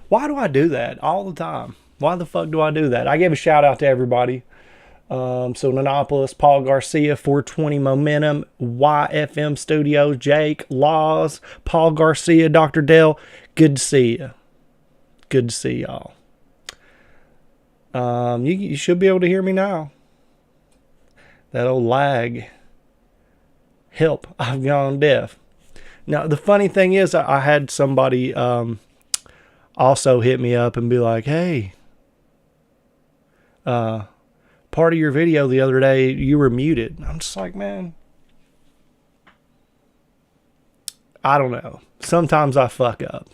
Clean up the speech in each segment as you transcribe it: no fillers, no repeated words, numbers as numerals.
Why do I do that all the time? Why the fuck do I do that? I gave a shout out to everybody. So Nanopolis, Paul Garcia, 420 Momentum, YFM Studios, Jake, Laws, Paul Garcia, Dr. Dell. Good to see you. Good to see y'all. You should be able to hear me now. That old lag. Help, I've gone deaf. Now, the funny thing is, I had somebody also hit me up and be like, hey, part of your video the other day, you were muted. I'm just like, man, I don't know. Sometimes I fuck up.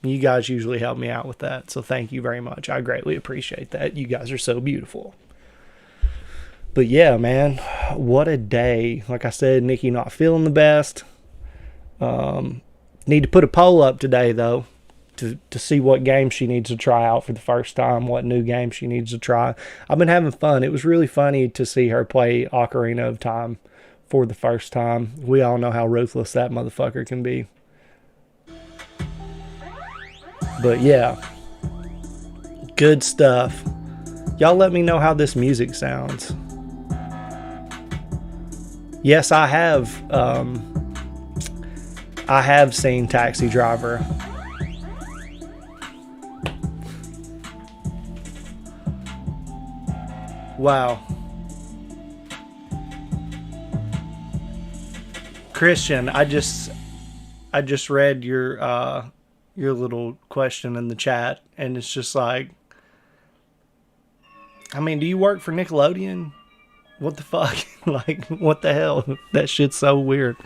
You guys usually help me out with that. So thank you very much. I greatly appreciate that. You guys are so beautiful. But yeah, man, what a day. Like I said, Nikki not feeling the best. Need to put a poll up today, though, to see what game she needs to try out for the first time, what new game she needs to try. I've been having fun. It was really funny to see her play Ocarina of Time for the first time. We all know how ruthless that motherfucker can be. But yeah, good stuff. Y'all let me know how this music sounds. Yes, I have seen Taxi Driver. Wow. Christian, I just read your little question in the chat, and it's just like, I mean, do you work for Nickelodeon? What the fuck? Like, what the hell? That shit's so weird.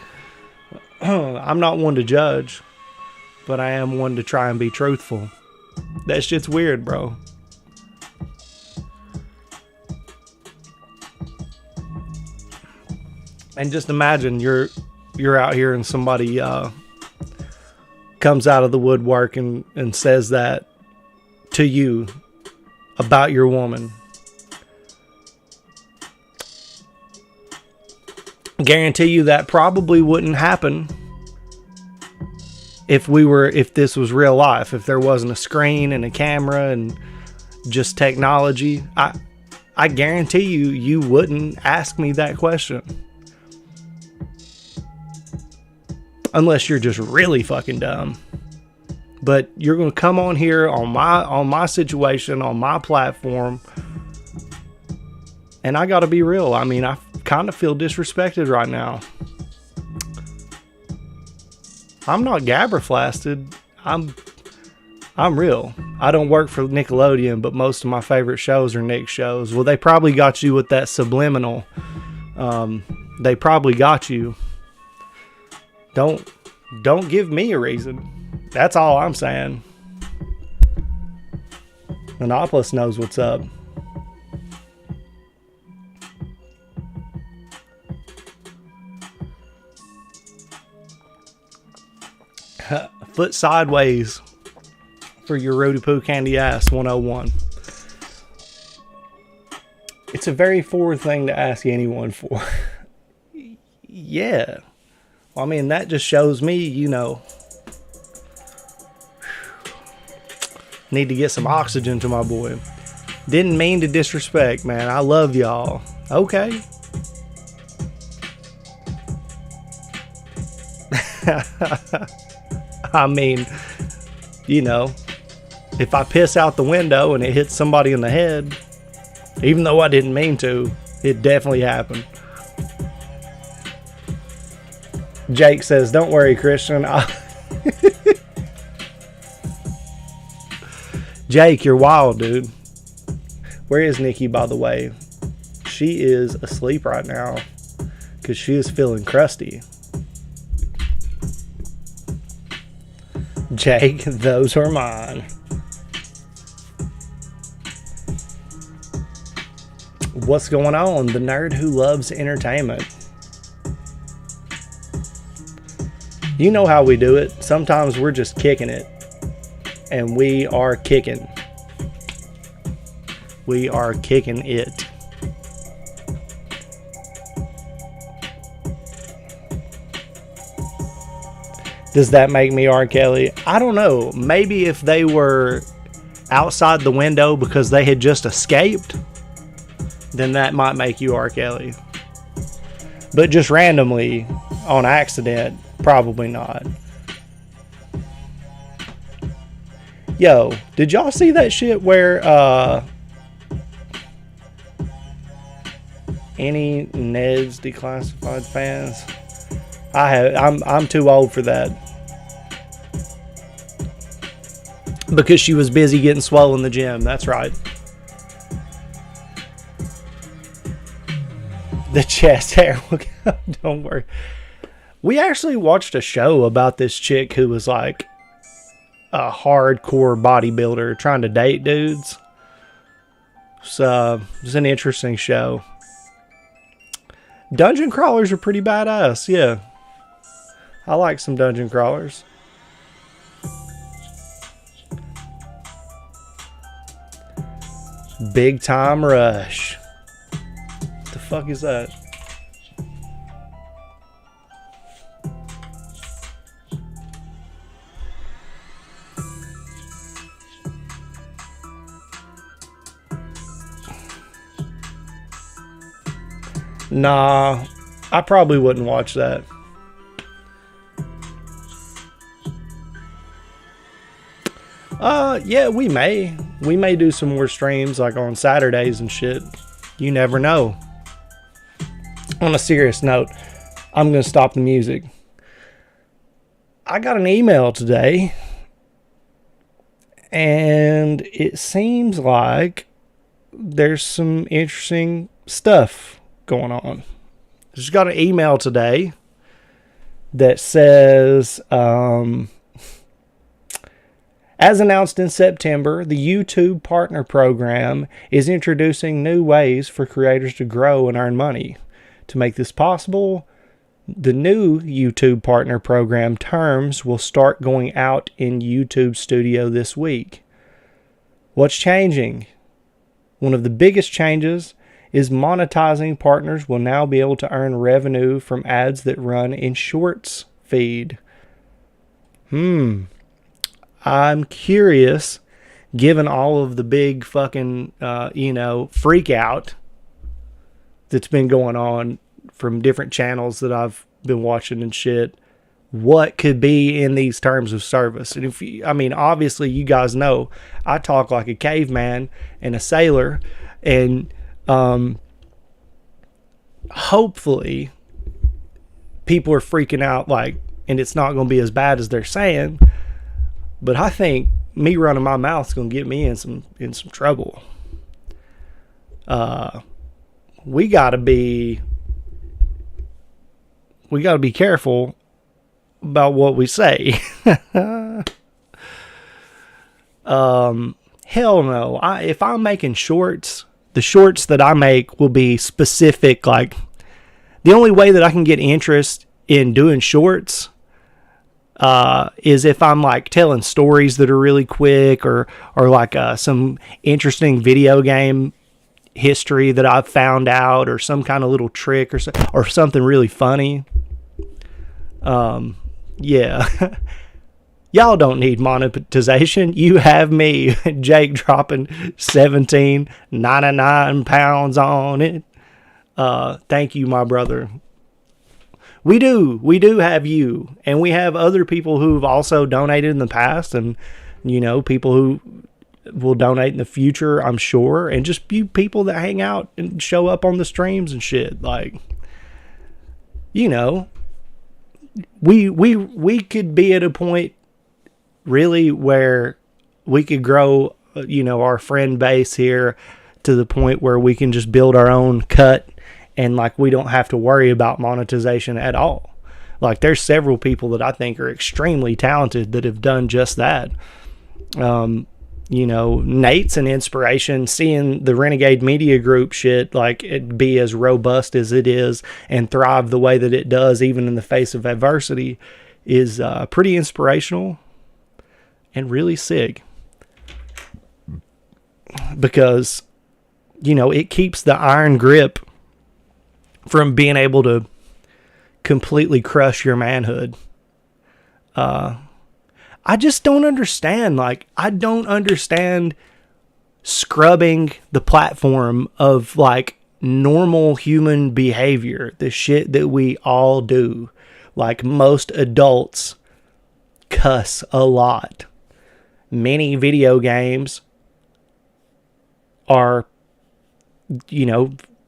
I'm not one to judge, but I am one to try and be truthful. That shit's weird, bro. And just imagine you're out here and somebody comes out of the woodwork and says that to you about your woman. Guarantee you that probably wouldn't happen if this was real life, if there wasn't a screen and a camera and just technology. I guarantee you wouldn't ask me that question. Unless you're just really fucking dumb. But you're going to come on here on my situation, on my platform, and I got to be real. I mean, I kind of feel disrespected right now. I'm not gabberflasted. I'm real. I don't work for Nickelodeon, but most of my favorite shows are Nick shows. Well, they probably got you with that subliminal. They probably got you. Don't give me a reason. That's all I'm saying. Monopolis knows what's up. foot sideways for your Rudy Poo Candy Ass 101. It's a very forward thing to ask anyone for. Yeah. Well, I mean, that just shows me, need to get some oxygen to my boy. Didn't mean to disrespect, man. I love y'all. Okay. I mean, if I piss out the window and it hits somebody in the head, even though I didn't mean to, it definitely happened. Jake says, don't worry, Christian. Jake, you're wild, dude. Where is Nikki, by the way? She is asleep right now because she is feeling crusty. Jake, those are mine. What's going on? The nerd who loves entertainment. You know how we do it. Sometimes we're just kicking it. And we are kicking. We are kicking it. Does that make me R. Kelly? I don't know. Maybe if they were outside the window because they had just escaped, then that might make you R. Kelly. But just randomly, on accident, probably not. Yo, did y'all see that shit where any Ned's Declassified fans? I'm too old for that. Because she was busy getting swole in the gym. That's right. The chest hair. Don't worry. We actually watched a show about this chick who was like a hardcore bodybuilder trying to date dudes. So it's an interesting show. Dungeon crawlers are pretty badass. Yeah. I like some dungeon crawlers. Big Time Rush. What the fuck is that? Nah, I probably wouldn't watch that. Yeah, we may do some more streams like on Saturdays and shit. You never know. On a serious note, I'm gonna stop the music. I got an email today, and it seems like there's some interesting stuff going on. Just got an email today that says, as announced in September, the YouTube Partner Program is introducing new ways for creators to grow and earn money. To make this possible, the new YouTube Partner Program terms will start going out in YouTube Studio this week. What's changing? One of the biggest changes is monetizing partners will now be able to earn revenue from ads that run in Shorts feed. I'm curious, given all of the big fucking, freak out that's been going on from different channels that I've been watching and shit, what could be in these terms of service. And obviously you guys know I talk like a caveman and a sailor, and hopefully people are freaking out, and it's not going to be as bad as they're saying. But I think me running my mouth is going to get me in some trouble. We got to be careful about what we say. Hell no. If I'm making shorts, the shorts that I make will be specific. Like, the only way that I can get interest in doing shorts is if I'm like telling stories that are really quick, or like some interesting video game history that I've found out, or some kind of little trick, or something really funny. Yeah. Y'all don't need monetization. You have me, Jake, dropping 17.99 pounds on it. Thank you, my brother. We do have you, and we have other people who've also donated in the past, and people who will donate in the future, I'm sure, and just you people that hang out and show up on the streams and shit. Like, we could be at a point really where we could grow, our friend base here to the point where we can just build our own cut, and like we don't have to worry about monetization at all. Like, there's several people that I think are extremely talented that have done just that. Nate's an inspiration. Seeing the Renegade Media Group shit, like, it be as robust as it is and thrive the way that it does, even in the face of adversity, is pretty inspirational and really sick. Because, it keeps the iron grip from being able to completely crush your manhood. I just don't understand. Like, I don't understand scrubbing the platform of like normal human behavior, the shit that we all do. Like, most adults cuss a lot. Many video games are,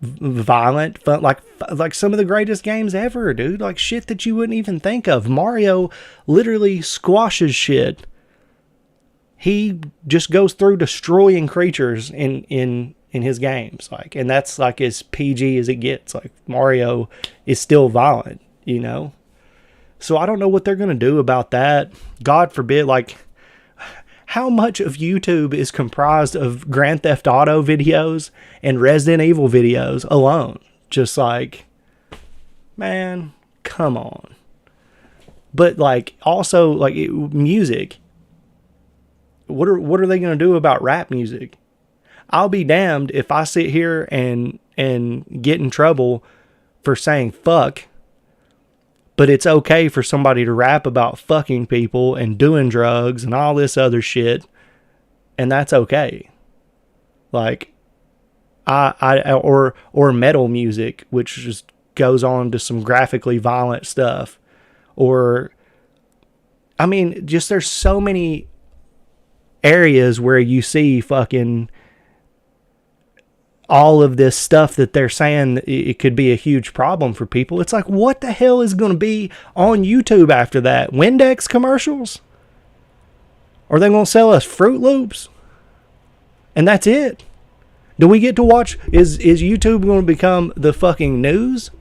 violent, fun, like some of the greatest games ever, dude. Like, shit that you wouldn't even think of. Mario literally squashes shit. He just goes through destroying creatures in his games, like, and that's like as PG as it gets. Like, Mario is still violent, So I don't know what they're gonna do about that. God forbid, like, how much of YouTube is comprised of Grand Theft Auto videos and Resident Evil videos alone? Just like, man, come on. But like, also like music. What are they going to do about rap music? I'll be damned if I sit here and get in trouble for saying fuck. But it's okay for somebody to rap about fucking people and doing drugs and all this other shit, and that's okay. Like, or metal music, which just goes on to some graphically violent stuff, or, I mean, just there's so many areas where you see fucking all of this stuff that they're saying it could be a huge problem for people. It's like, what the hell is going to be on YouTube after that? Windex commercials? Are they going to sell us Fruit Loops? And that's it? Do we get to watch? Is YouTube going to become the fucking news?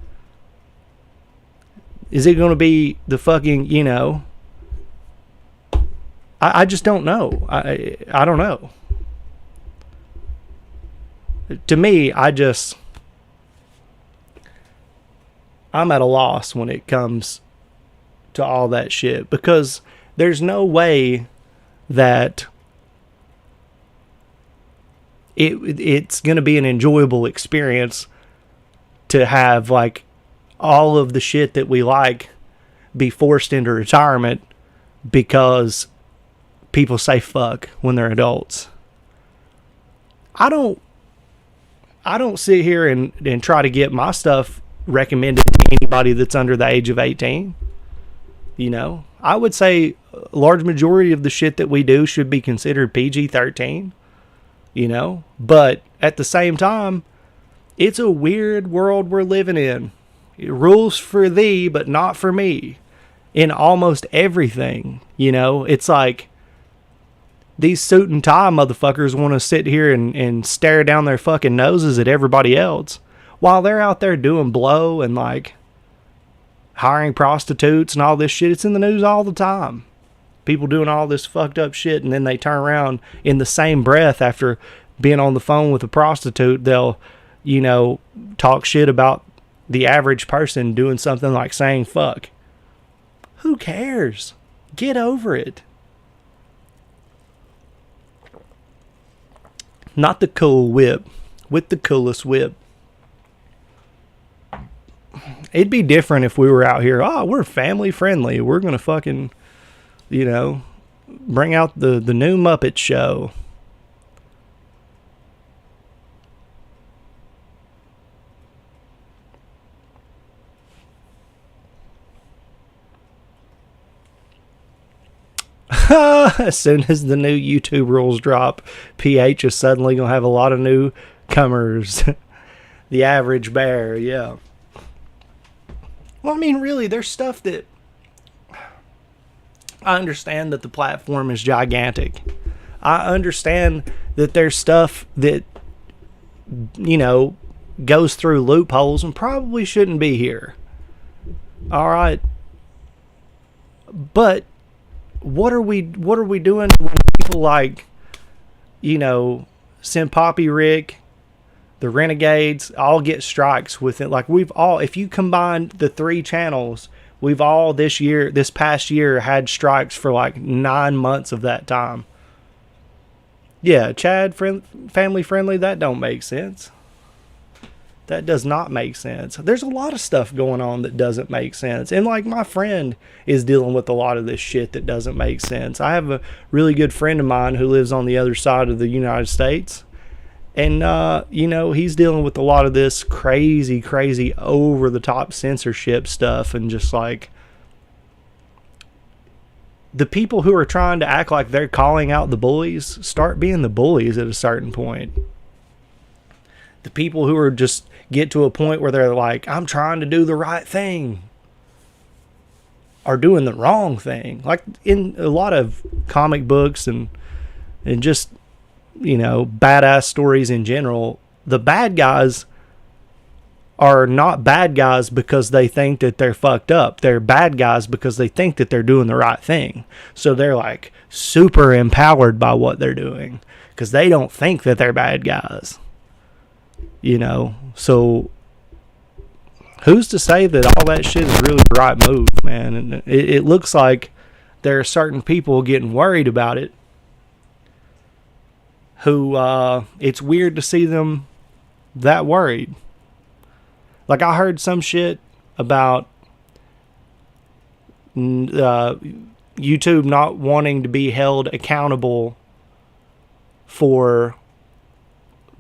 Is it going to be the fucking, I just don't know. I don't know. To me, I'm at a loss when it comes to all that shit, because there's no way that it's going to be an enjoyable experience to have like all of the shit that we like be forced into retirement because people say fuck when they're adults. I don't sit here and try to get my stuff recommended to anybody that's under the age of 18. I would say a large majority of the shit that we do should be considered PG-13, but at the same time, it's a weird world we're living in. Rules for thee, but not for me in almost everything. It's like, these suit and tie motherfuckers want to sit here and stare down their fucking noses at everybody else while they're out there doing blow and like hiring prostitutes and all this shit. It's in the news all the time. People doing all this fucked up shit, and then they turn around in the same breath after being on the phone with a prostitute. They'll, talk shit about the average person doing something like saying fuck. Who cares? Get over it. Not the cool whip, with the coolest whip. It'd be different if we were out here. Oh, we're family friendly. We're going to fucking, bring out the new Muppet Show. As soon as the new YouTube rules drop, PH is suddenly going to have a lot of newcomers. The average bear, yeah. Well, I mean, really, there's stuff that... I understand that the platform is gigantic. I understand that there's stuff that, goes through loopholes and probably shouldn't be here. All right. But what are we doing when people like, Poppy Rick, the Renegades, all get strikes with it? Like, if you combine the 3 channels, we've all this past year had strikes for like 9 months of that time. Yeah, Chad, family friendly, that don't make sense. That does not make sense. There's a lot of stuff going on that doesn't make sense. And like, my friend is dealing with a lot of this shit that doesn't make sense. I have a really good friend of mine who lives on the other side of the United States. And, he's dealing with a lot of this crazy, crazy over the top censorship stuff. And just like, the people who are trying to act like they're calling out the bullies start being the bullies at a certain point. The people who are just get to a point where they're like, I'm trying to do the right thing, are doing the wrong thing. Like in a lot of comic books and just, badass stories in general, the bad guys are not bad guys because they think that they're fucked up. They're bad guys because they think that they're doing the right thing. So they're like super empowered by what they're doing because they don't think that they're bad guys. So who's to say that all that shit is really the right move, man? And it looks like there are certain people getting worried about it who, it's weird to see them that worried. Like, I heard some shit about YouTube not wanting to be held accountable for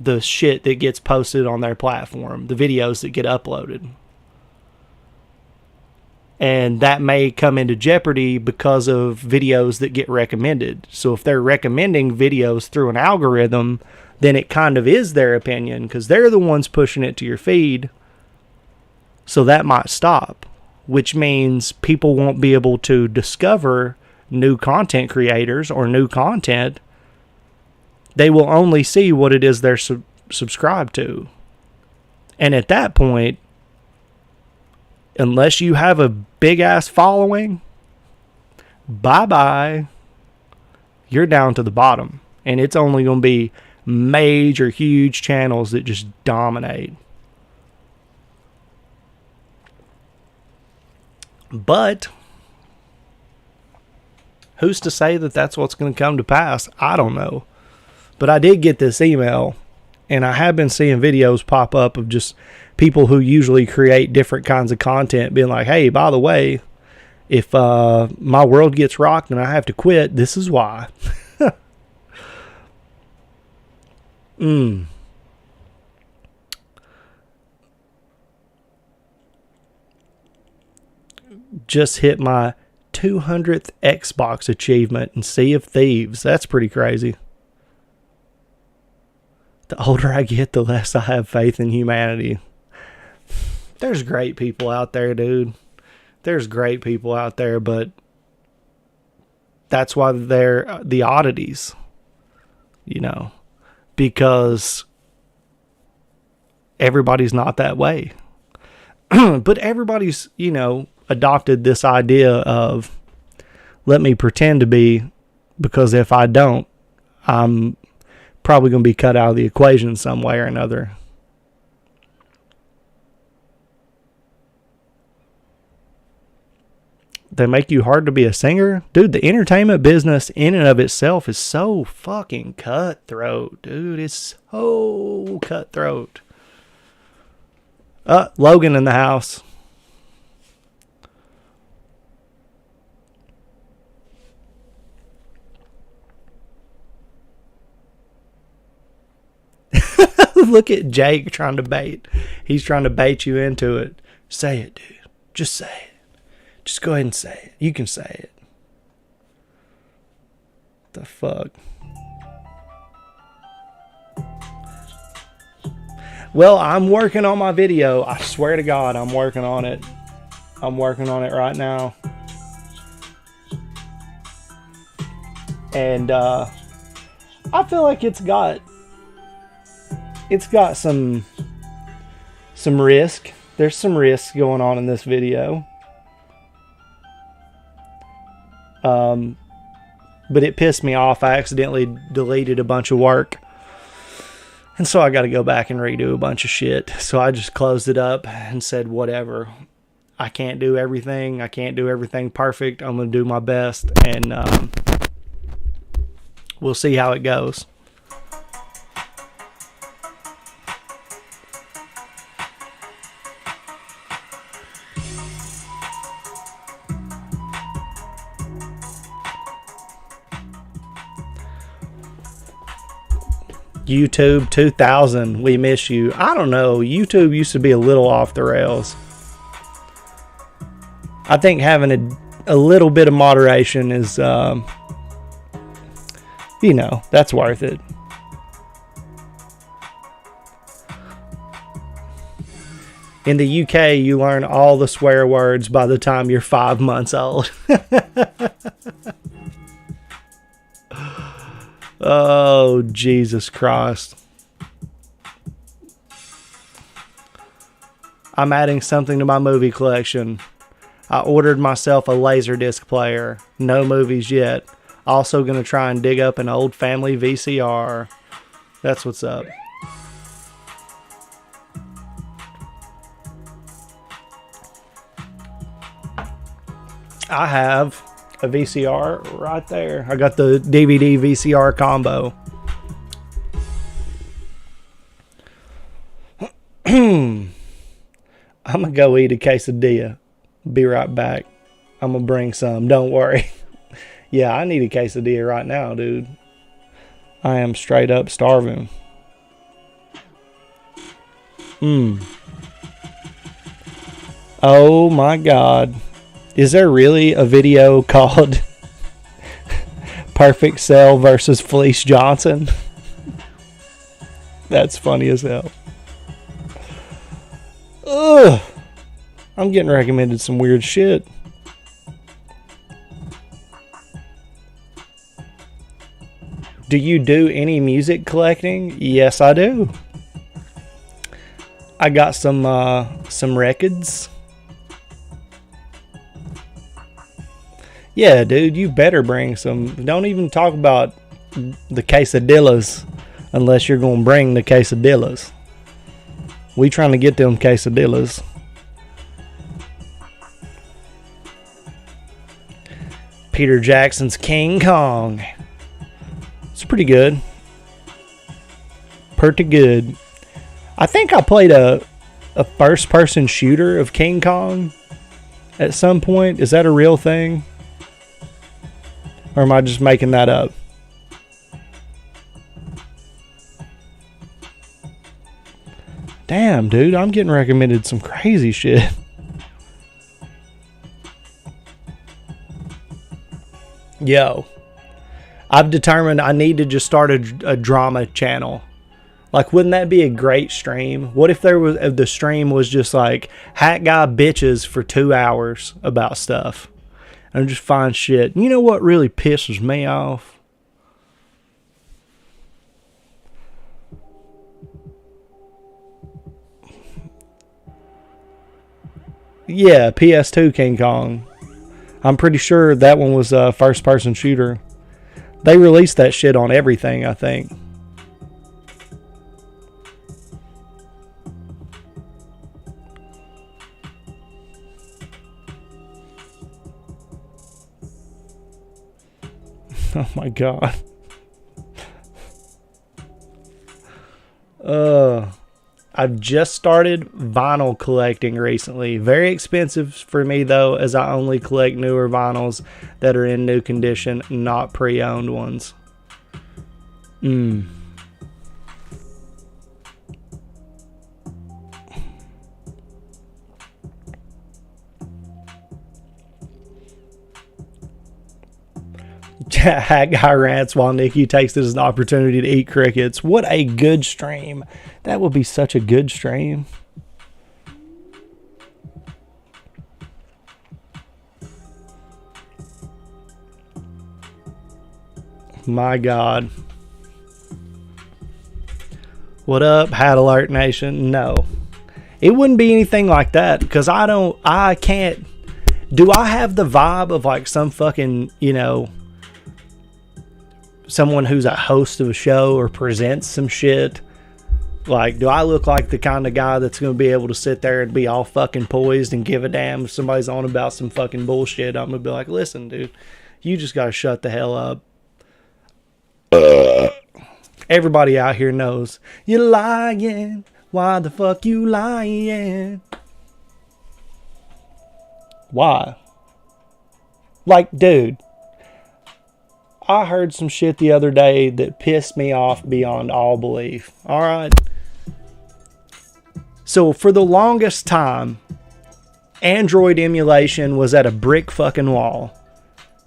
the shit that gets posted on their platform, the videos that get uploaded. And that may come into jeopardy because of videos that get recommended. So if they're recommending videos through an algorithm, then it kind of is their opinion because they're the ones pushing it to your feed. So that might stop, which means people won't be able to discover new content creators or new content. They will only see what it is they're subscribed to. And at that point, unless you have a big ass following, bye-bye. You're down to the bottom. And it's only going to be major, huge channels that just dominate. But who's to say that that's what's going to come to pass? I don't know. But I did get this email, and I have been seeing videos pop up of just people who usually create different kinds of content being like, hey, by the way, if my world gets rocked and I have to quit, this is why. Just hit my 200th Xbox achievement in Sea of Thieves. That's pretty crazy. The older I get, the less I have faith in humanity. There's great people out there, dude. There's great people out there, but that's why they're the oddities, because everybody's not that way. But everybody's, adopted this idea of, let me pretend to be, because if I don't, I'm probably going to be cut out of the equation some way or another. They make you hard to be a singer? Dude, the entertainment business in and of itself is so fucking cutthroat, dude. It's so cutthroat. Logan in the house. Look at Jake trying to bait. He's trying to bait you into it. Say it, dude. Just say it. Just go ahead and say it. You can say it. The fuck? Well, I'm working on my video. I swear to God, I'm working on it. I'm working on it right now. And I feel like it's got some risk. There's some risk going on in this video. But it pissed me off. I accidentally deleted a bunch of work. And so I got to go back and redo a bunch of shit. So I just closed it up and said, whatever. I can't do everything. I can't do everything perfect. I'm going to do my best. And we'll see how it goes. YouTube 2000, we miss you. I don't know. YouTube used to be a little off the rails. I think having a little bit of moderation is, that's worth it. In the UK, you learn all the swear words by the time you're 5 months old. Oh, Jesus Christ. I'm adding something to my movie collection. I ordered myself a Laserdisc player. No movies yet. Also going to try and dig up an old family VCR. That's what's up. I have a VCR right there. I got the DVD VCR combo. I'm gonna go eat a quesadilla. Be right back. I'm gonna bring some. Don't worry. Yeah, I need a quesadilla right now, dude. I am straight up starving. Oh my God. Is there really a video called Perfect Cell versus Felice Johnson? That's funny as hell. Ugh. I'm getting recommended some weird shit. Do you do any music collecting? Yes, I do. I got some records. Yeah, dude, you better bring some. Don't even talk about the quesadillas unless you're going to bring the quesadillas. We trying to get them quesadillas. Peter Jackson's King Kong. It's pretty good. Pretty good. I think I played a first-person shooter of King Kong at some point. Is that a real thing? Or am I just making that up? Damn, dude, I'm getting recommended some crazy shit. Yo, I've determined I need to just start a drama channel. Like, wouldn't that be a great stream? What if if the stream was just like HatGuy bitches for 2 hours about stuff? And just find shit. You know what really pisses me off? Yeah, PS2 King Kong. I'm pretty sure that one was a first-person shooter. They released that shit on everything, I think. Oh my God. I've just started vinyl collecting recently. Very expensive for me though, as I only collect newer vinyls that are in new condition, not pre-owned ones. HatGuy rants while Nikki takes it as an opportunity to eat crickets. What a good stream. That would be such a good stream. My God. What up, Hat Alert Nation? No. It wouldn't be anything like that because I can't. Do I have the vibe of like some fucking, someone who's a host of a show or presents some shit? Like, do I look like the kind of guy that's going to be able to sit there and be all fucking poised and give a damn if somebody's on about some fucking bullshit? I'm going to be like, listen, dude, you just got to shut the hell up. Everybody out here knows you're lying. Why the fuck you lying? Why? Like, dude, I heard some shit the other day that pissed me off beyond all belief. All right. So for the longest time, Android emulation was at a brick fucking wall.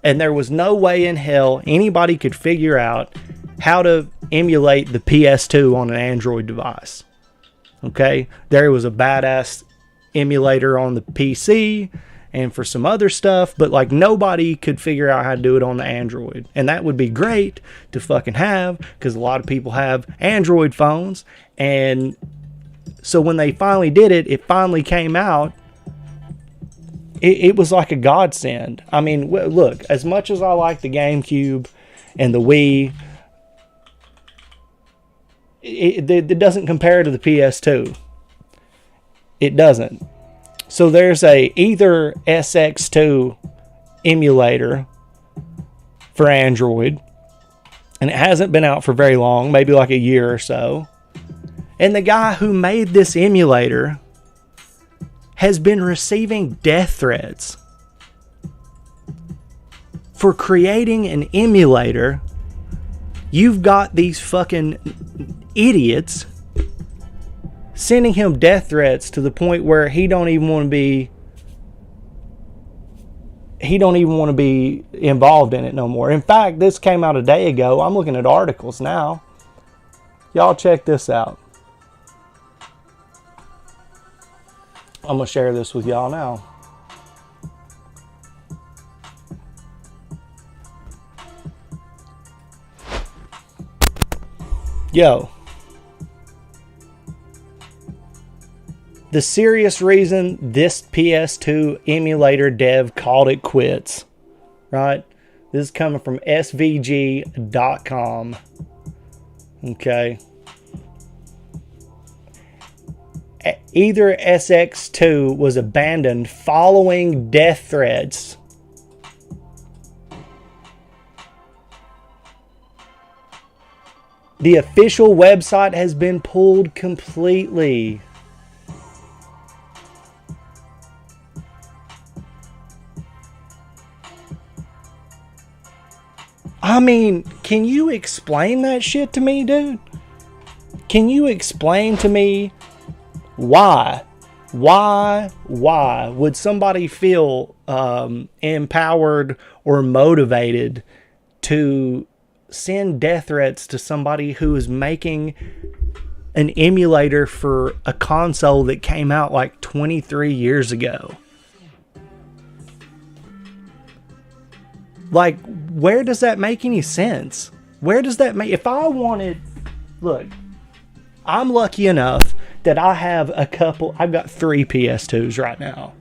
And there was no way in hell anybody could figure out how to emulate the PS2 on an Android device. Okay? There was a badass emulator on the PC and for some other stuff, but like nobody could figure out how to do it on the Android. And that would be great to fucking have because a lot of people have Android phones. And so when they finally did it, it finally came out. It was like a godsend. I mean, look, as much as I like the GameCube and the Wii, it doesn't compare to the PS2. It doesn't. So there's a either SX2 emulator for Android, and it hasn't been out for very long, maybe like a year or so. And the guy who made this emulator has been receiving death threats for creating an emulator. You've got these fucking idiots sending him death threats to the point where he don't even want to be involved in it no more. In fact, this came out a day ago. I'm looking at articles now. Y'all check this out. I'm going to share this with y'all now. Yo. The serious reason this PS2 emulator dev called it quits, right? This is coming from svg.com. Okay. Either SX2 was abandoned following death threats. The official website has been pulled completely. I mean, can you explain that shit to me, dude? Can you explain to me why would somebody feel empowered or motivated to send death threats to somebody who is making an emulator for a console that came out like 23 years ago? Like, where does that make any sense? Where does that make... If I wanted... Look, I'm lucky enough that I have a couple... I've got 3 PS2s right now.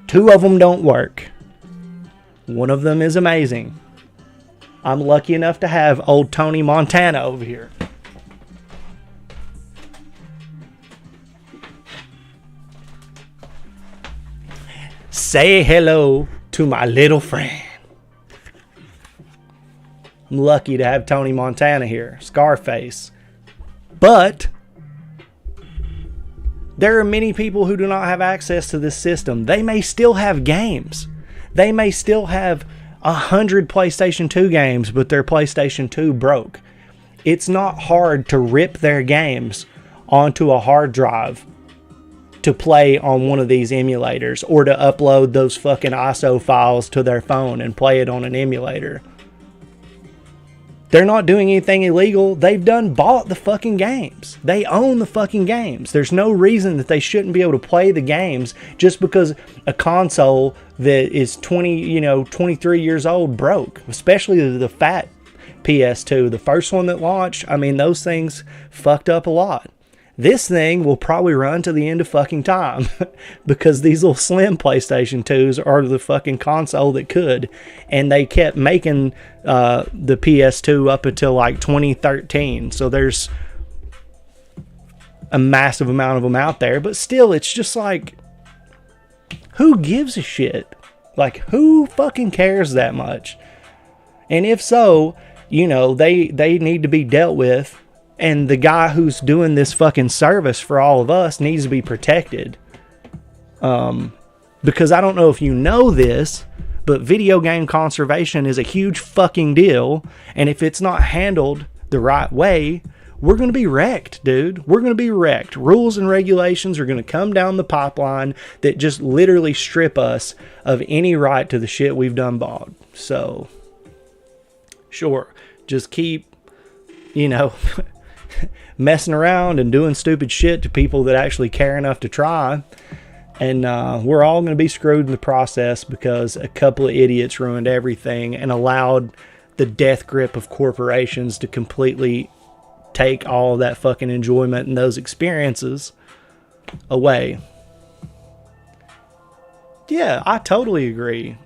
2 of them don't work. One of them is amazing. I'm lucky enough to have old Tony Montana over here. Say hello to my little friend. I'm lucky to have Tony Montana here, Scarface. But there are many people who do not have access to this system. They may still have games. They may still have 100 PlayStation 2 games, but their PlayStation 2 broke. It's not hard to rip their games onto a hard drive to play on one of these emulators, or to upload those fucking ISO files to their phone and play it on an emulator. They're not doing anything illegal. They've bought the fucking games. They own the fucking games. There's no reason that they shouldn't be able to play the games just because a console that is 23 years old broke. Especially the fat PS2, the first one that launched. I mean, those things fucked up a lot. This thing will probably run to the end of fucking time because these little slim PlayStation 2s are the fucking console that could. And they kept making the PS2 up until like 2013. So there's a massive amount of them out there. But still, it's just like, who gives a shit? Like, who fucking cares that much? And if so, they need to be dealt with. And the guy who's doing this fucking service for all of us needs to be protected. Because I don't know if you know this, but video game conservation is a huge fucking deal. And if it's not handled the right way, we're going to be wrecked, dude. We're going to be wrecked. Rules and regulations are going to come down the pipeline that just literally strip us of any right to the shit we've done bought. So, sure, just keep, messing around and doing stupid shit to people that actually care enough to try, and we're all going to be screwed in the process because a couple of idiots ruined everything and allowed the death grip of corporations to completely take all of that fucking enjoyment and those experiences away. Yeah, I totally agree.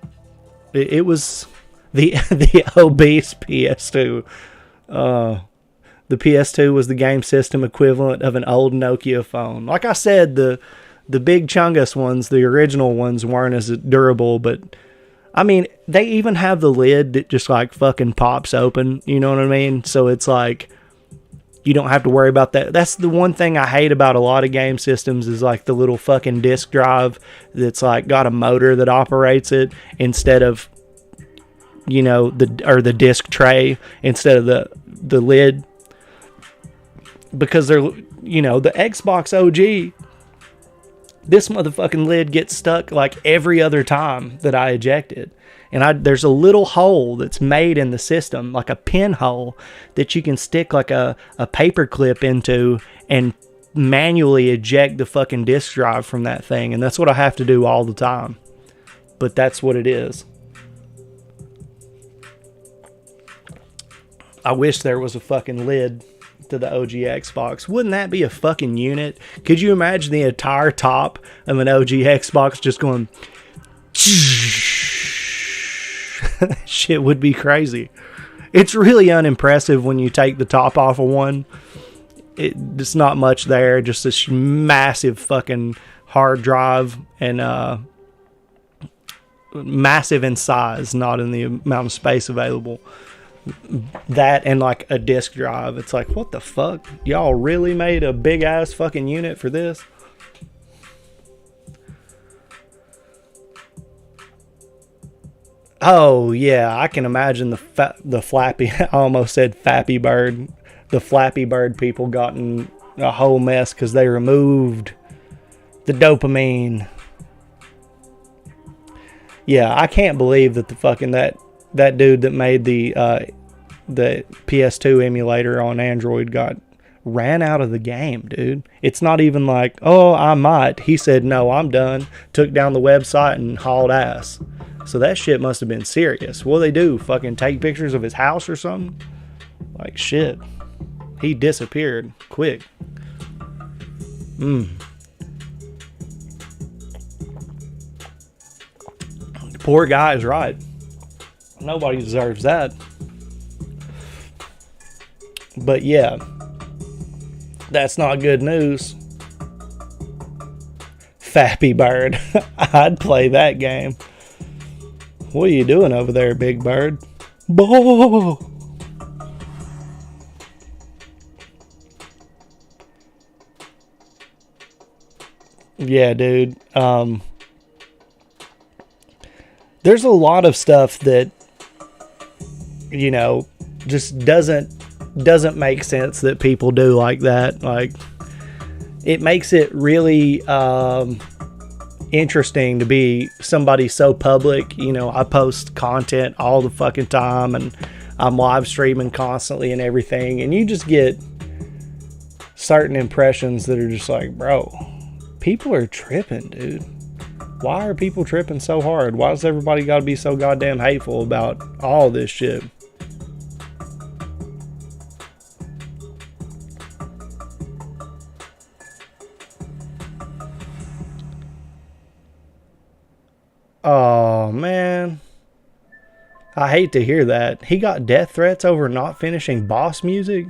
It was the obese PS2. The PS2 was the game system equivalent of an old Nokia phone. Like I said, the big Chungus ones, the original ones, weren't as durable, but I mean, they even have the lid that just like fucking pops open, you know what I mean? So it's like, you don't have to worry about that. That's the one thing I hate about a lot of game systems is like the little fucking disk drive that's like got a motor that operates it instead of, the disk tray instead of the lid. Because they're, the Xbox OG, this motherfucking lid gets stuck like every other time that I eject it. And there's a little hole that's made in the system, like a pinhole, that you can stick like a paper clip into and manually eject the fucking disk drive from that thing. And that's what I have to do all the time. But that's what it is. I wish there was a fucking lid to the OG Xbox. Wouldn't that be a fucking unit? Could you imagine the entire top of an OG Xbox just going that shit would be crazy. It's really unimpressive when you take the top off of one. It's not much there, just this massive fucking hard drive, and massive in size, not in the amount of space available. That and like a disk drive. It's like, what the fuck? Y'all really made a big ass fucking unit for this? Oh yeah, I can imagine the Flappy. I almost said Fappy Bird. The Flappy Bird people got in a whole mess because they removed the dopamine. Yeah, I can't believe that the fucking that dude that made the PS2 emulator on Android ran out of the game, dude. It's not even like, oh, I might. He said, no, I'm done. Took down the website and hauled ass. So that shit must have been serious. What do they do? Fucking take pictures of his house or something? Like, shit. He disappeared quick. The poor guy is right. Nobody deserves that. But yeah, that's not good news. Fappy Bird. I'd play that game. What are you doing over there, Big Bird? Bo! Yeah, dude. There's a lot of stuff that, you know, just doesn't make sense that people do like that. Like, it makes it really interesting to be somebody so public. You know, I post content all the fucking time, and I'm live streaming constantly and everything, and you just get certain impressions that are just like, bro, people are tripping, dude. Why are people tripping so hard? Why does everybody got to be so goddamn hateful about all this shit? Oh, man. I hate to hear that. He got death threats over not finishing boss music?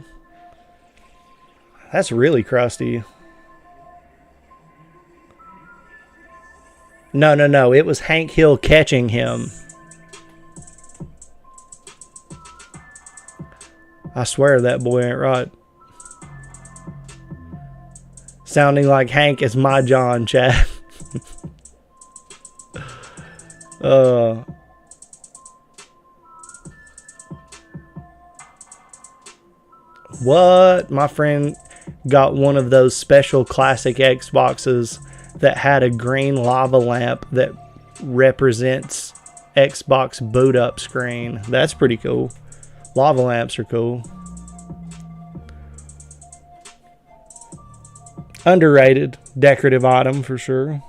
That's really crusty. No. It was Hank Hill catching him. I swear that boy ain't right. Sounding like Hank is my John, chat. What? My friend got one of those special classic Xboxes that had a green lava lamp that represents Xbox boot up screen. That's pretty cool. Lava lamps are cool. Underrated decorative item for sure.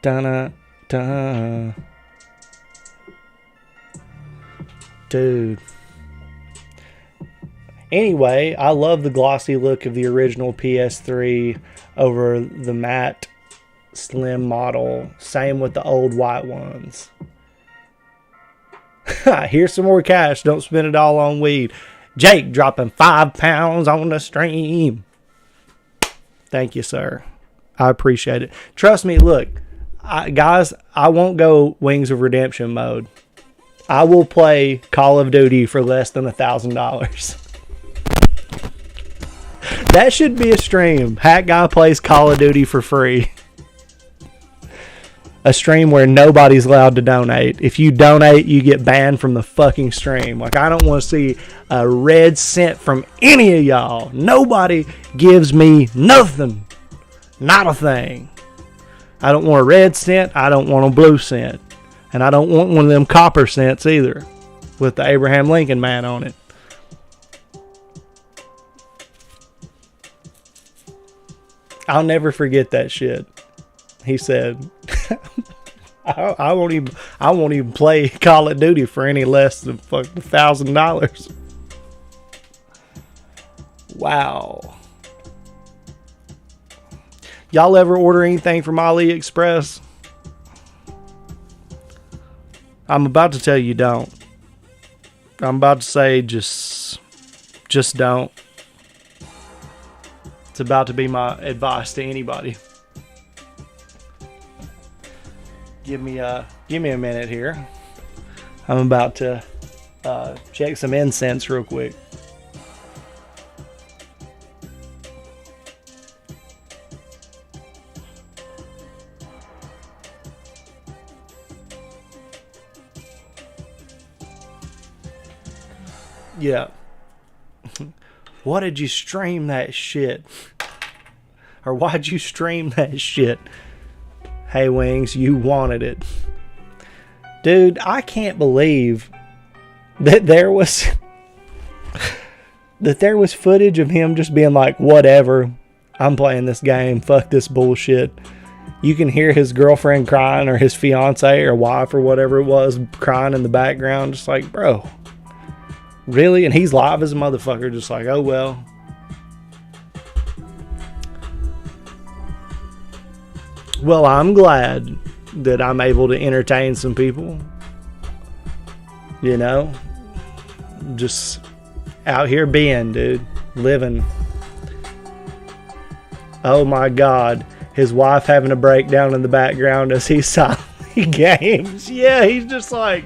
Da-na-da. Dude. Anyway, I love the glossy look of the original PS3 over the matte slim model. Same with the old white ones. Here's some more cash. Don't spend it all on weed. Jake dropping £5 on the stream. Thank you, sir. I appreciate it. Trust me, look, guys, I won't go Wings of Redemption mode. I will play Call of Duty for less than $1,000. That should be a stream. HatGuy plays Call of Duty for free. A stream where nobody's allowed to donate. If you donate, you get banned from the fucking stream. Like, I don't want to see a red cent from any of y'all. Nobody gives me nothing. Not a thing. I don't want a red cent. I don't want a blue cent. And I don't want one of them copper cents either, with the Abraham Lincoln man on it. I'll never forget that shit. He said, I won't even play Call of Duty for any less than fucking $1,000. Wow. Y'all ever order anything from AliExpress? I'm about to tell you don't. I'm about to say just don't. It's about to be my advice to anybody. Give me a minute here. I'm about to check some incense real quick. Yeah. Why did you stream that shit? Or why'd you stream that shit? Hey, Wings, you wanted it. Dude, I can't believe that there was footage of him just being like, whatever, I'm playing this game, fuck this bullshit. You can hear his girlfriend crying, or his fiance or wife or whatever it was crying in the background, just like, bro, really? And he's live as a motherfucker, just like, oh well. Well, I'm glad that I'm able to entertain some people. You know? Just out here being, dude. Living. Oh my God. His wife having a breakdown in the background as he silently games. Yeah, he's just like...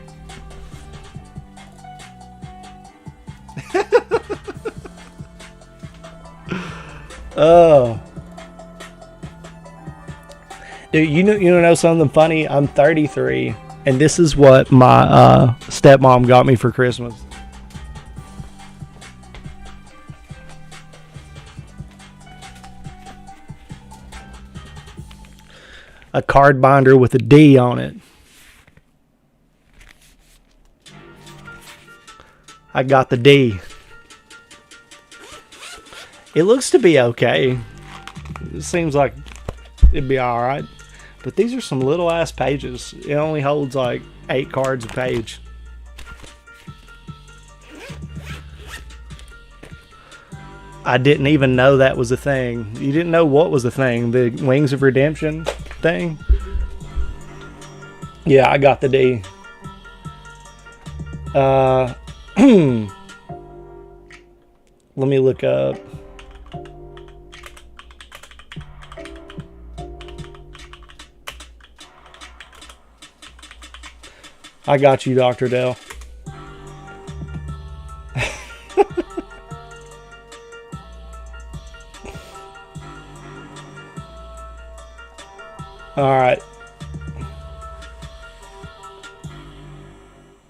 Oh. Dude, you know something funny? I'm 33, and this is what my stepmom got me for Christmas. A card binder with a D on it. I got the D. It looks to be okay. It seems like it'd be alright. But these are some little ass pages. It only holds like 8 cards a page. I didn't even know that was a thing. You didn't know what was a thing? The Wings of Redemption thing? Yeah, I got the D. Let me look up. I got you, Dr. Dell. Alright.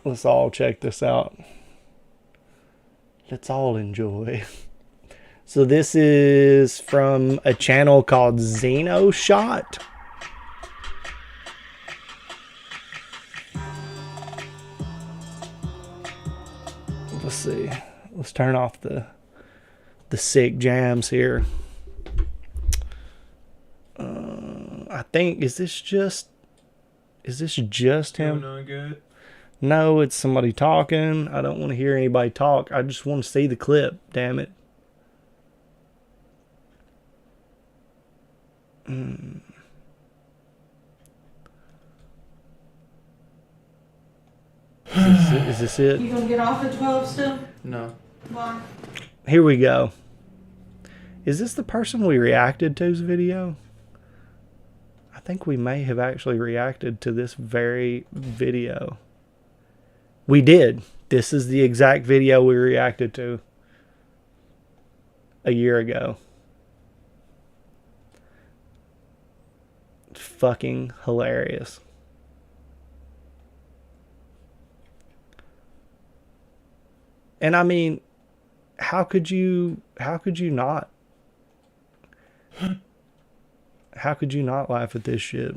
Let's all check this out. Let's all enjoy. So this is from a channel called Xenoshot. Let's see. Let's turn off the sick jams here. I think is this just him? Doing good. No, it's somebody talking. I don't want to hear anybody talk. I just want to see the clip. Damn it. Is this it? You gonna get off at 12 still? No. Why? Here we go. Is this the person we reacted to's video? I think we may have actually reacted to this very video. We did. This is the exact video we reacted to a year ago. Fucking hilarious. And I mean, how could you not? How could you not laugh at this shit?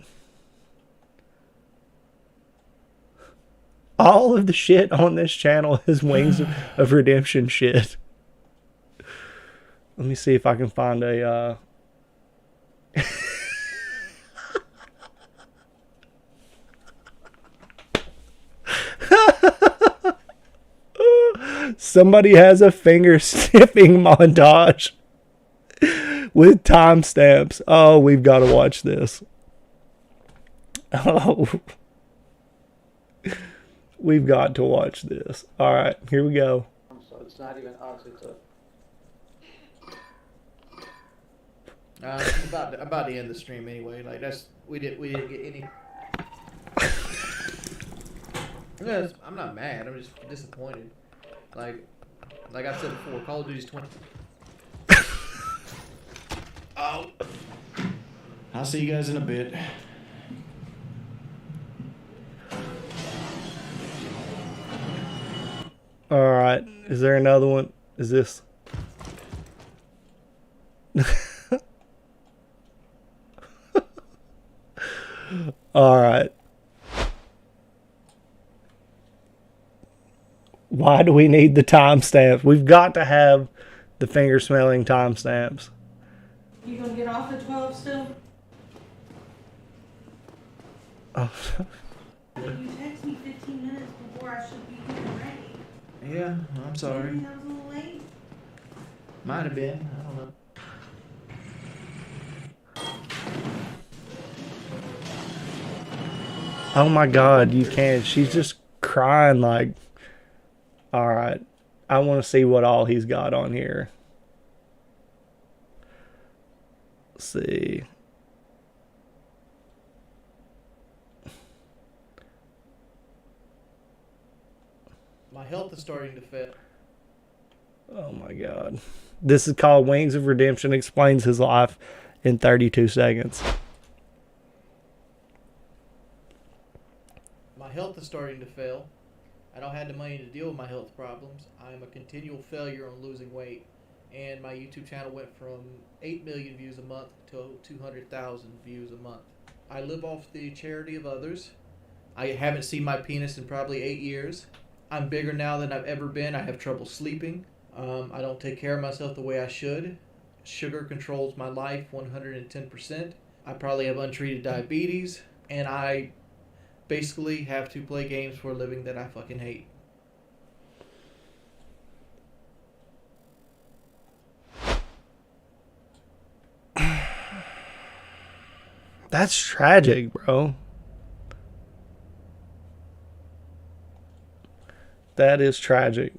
All of the shit on this channel is Wings of Redemption shit. Let me see if I can find a somebody has a finger sniffing montage with timestamps. Oh, we've got to watch this. Oh. We've got to watch this. All right, here we go. So it's not even us, it's a... About to end the stream anyway. Like we didn't get any. I'm not mad. I'm just disappointed. Like I said before, Call of Duty's 20. Oh. I'll see you guys in a bit. All right, is there another one? Is this? All right. Why do we need the timestamps? We've got to have the finger smelling timestamps. You gonna get off at 12 still? Oh. You text me 15 minutes before I should be here ready. Yeah, I'm sorry. Maybe that was a little late. Might have been. I don't know. Oh my God, you can't. She's just crying like, all right, I want to see what all he's got on here. Let's see. My health is starting to fail. Oh my god. This is called Wings of Redemption Explains His Life in 32 seconds. My health is starting to fail. I don't have the money to deal with my health problems. I am a continual failure on losing weight. And my YouTube channel went from 8 million views a month to 200,000 views a month. I live off the charity of others. I haven't seen my penis in probably 8 years. I'm bigger now than I've ever been. I have trouble sleeping. I don't take care of myself the way I should. Sugar controls my life 110%. I probably have untreated diabetes. And I basically have to play games for a living that I fucking hate. That's tragic, bro. That is tragic.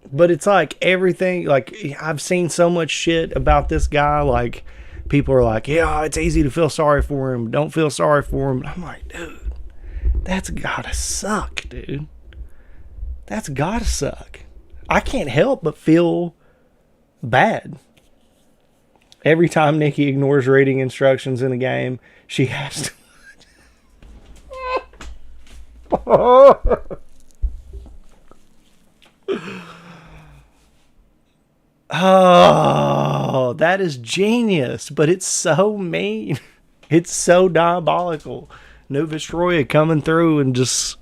But it's like everything, like, I've seen so much shit about this guy. Like, people are like, yeah, it's easy to feel sorry for him. Don't feel sorry for him. I'm like, dude, that's gotta suck, dude. That's gotta suck. I can't help but feel bad. Every time Nikki ignores reading instructions in a game, she has to. Oh, that is genius, but it's so mean. It's so diabolical. Novastroya coming through and just...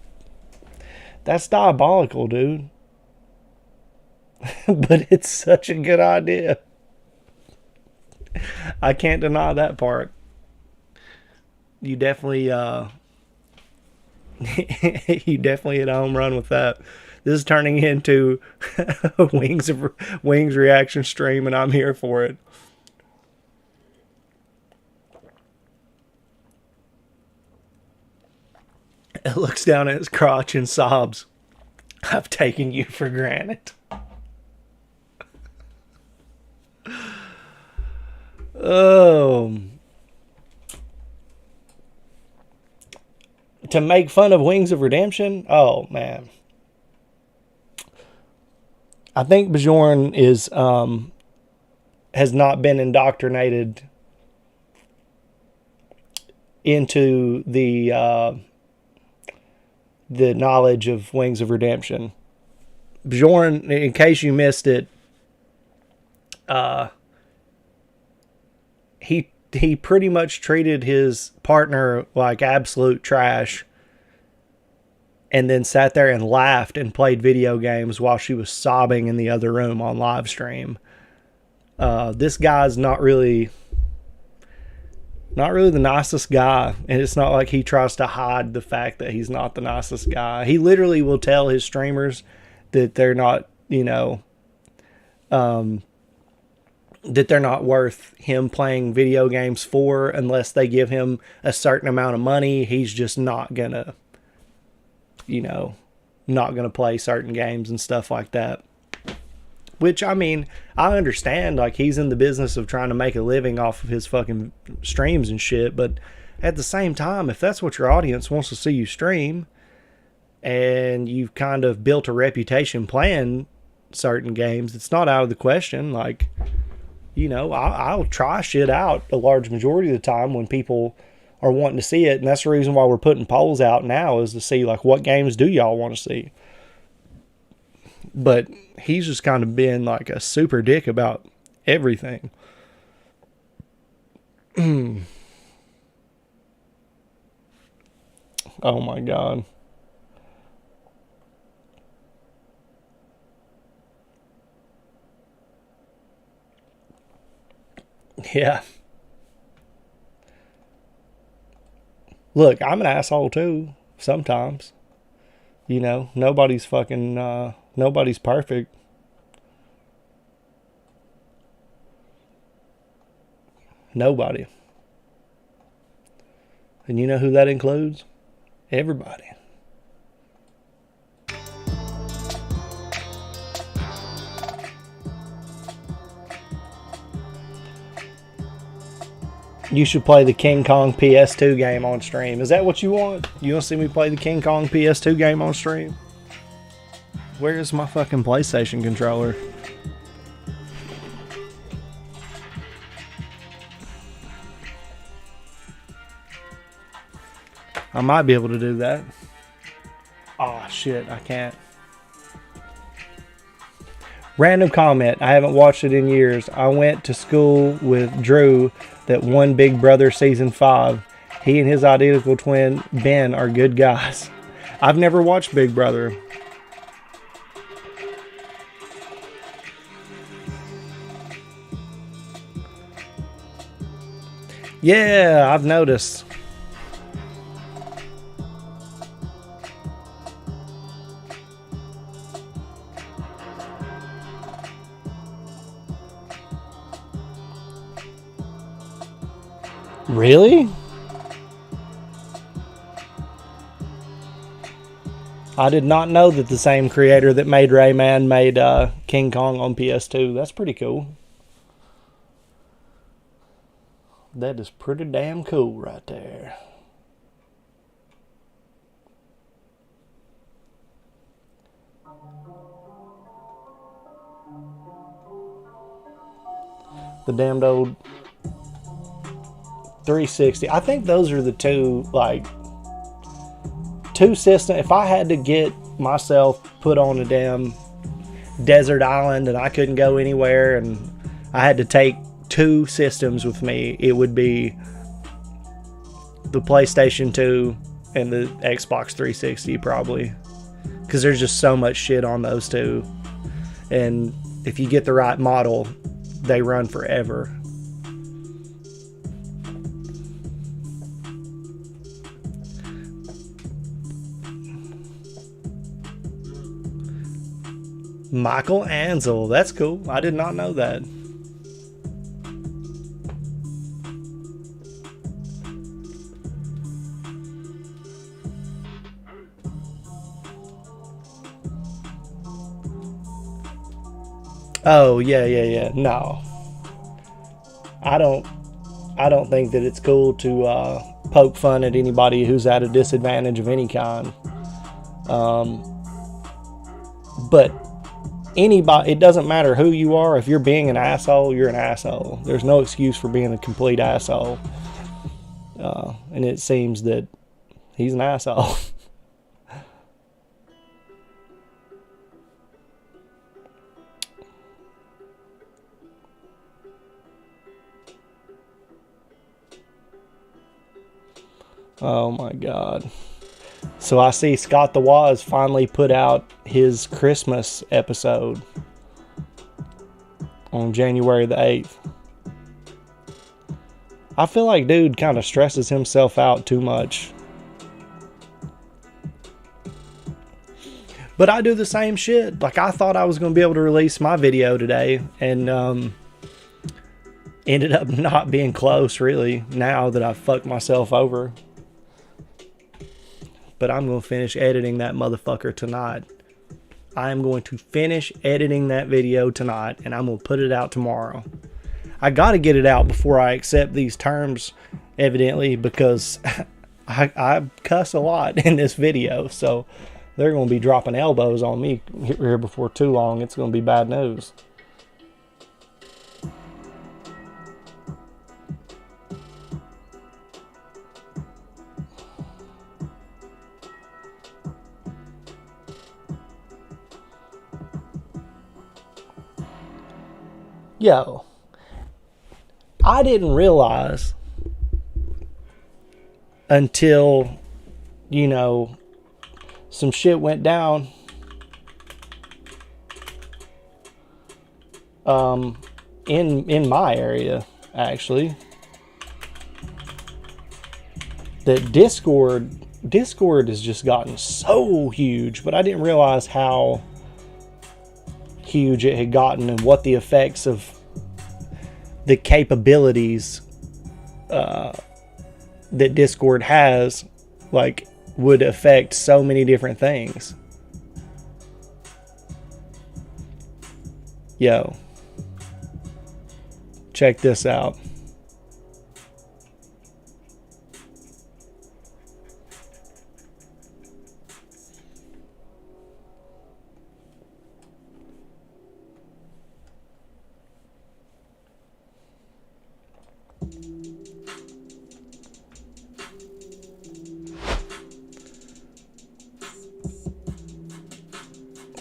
That's diabolical, dude. But it's such a good idea. I can't deny that part. You definitely you definitely hit a home run with that. This is turning into Wings reaction stream, and I'm here for it. It looks down at his crotch and sobs. I've taken you for granted. Oh. To make fun of Wings of Redemption? Oh, man. I think Bjorn is has not been indoctrinated into the knowledge of Wings of Redemption. Bjorn, in case you missed it, he pretty much treated his partner like absolute trash, and then sat there and laughed and played video games while she was sobbing in the other room on live stream. This guy's not really the nicest guy, and it's not like he tries to hide the fact that he's not the nicest guy. He literally will tell his streamers that they're not, that they're not worth him playing video games for unless they give him a certain amount of money. He's just not gonna, not gonna play certain games and stuff like that. Which, I mean, I understand, like, he's in the business of trying to make a living off of his fucking streams and shit, but at the same time, if that's what your audience wants to see you stream, and you've kind of built a reputation playing certain games, it's not out of the question. Like, I'll try shit out a large majority of the time when people are wanting to see it. And that's the reason why we're putting polls out now, is to see, like, what games do y'all want to see? But he's just kind of been like a super dick about everything. Oh my God. Yeah. Look, I'm an asshole too, sometimes. Nobody's fucking, nobody's perfect. Nobody. And you know who that includes? Everybody. You should play the King Kong PS2 game on stream. Is that what you want? You want to see me play the King Kong PS2 game on stream? Where's my fucking PlayStation controller? I might be able to do that. Oh, shit, I can't. Random comment. I haven't watched it in years. I went to school with Drew that won Big Brother Season 5. He and his identical twin, Ben, are good guys. I've never watched Big Brother. Yeah, I've noticed. Really? I did not know that the same creator that made Rayman made King Kong on PS2. That's pretty cool. That is pretty damn cool right there. The damned old 360. I think those are the two systems. If I had to get myself put on a damn desert island and I couldn't go anywhere and I had to take two systems with me, it would be the PlayStation 2 and the Xbox 360 probably, because there's just so much shit on those two, and if you get the right model, they run forever. Michael Ansel, that's cool. I did not know that. Oh, yeah. No. I don't think that it's cool to poke fun at anybody who's at a disadvantage of any kind. But anybody, it doesn't matter who you are. If you're being an asshole, you're an asshole. There's no excuse for being a complete asshole. And it seems that he's an asshole. Oh my God. So I see Scott the Woz finally put out his Christmas episode on January the 8th. I feel like dude kind of stresses himself out too much. But I do the same shit. Like, I thought I was going to be able to release my video today, and ended up not being close, really, now that I've fucked myself over. But I'm going to finish editing that motherfucker tonight. I am going to finish editing that video tonight, and I'm going to put it out tomorrow. I got to get it out before I accept these terms, evidently, because I cuss a lot in this video, so they're going to be dropping elbows on me here before too long. It's going to be bad news. Yo, I didn't realize until, you know, some shit went down in my area, actually, that Discord has just gotten so huge, but I didn't realize how huge it had gotten and what the effects of the capabilities that Discord has, like, would affect so many different things. Yo, check this out.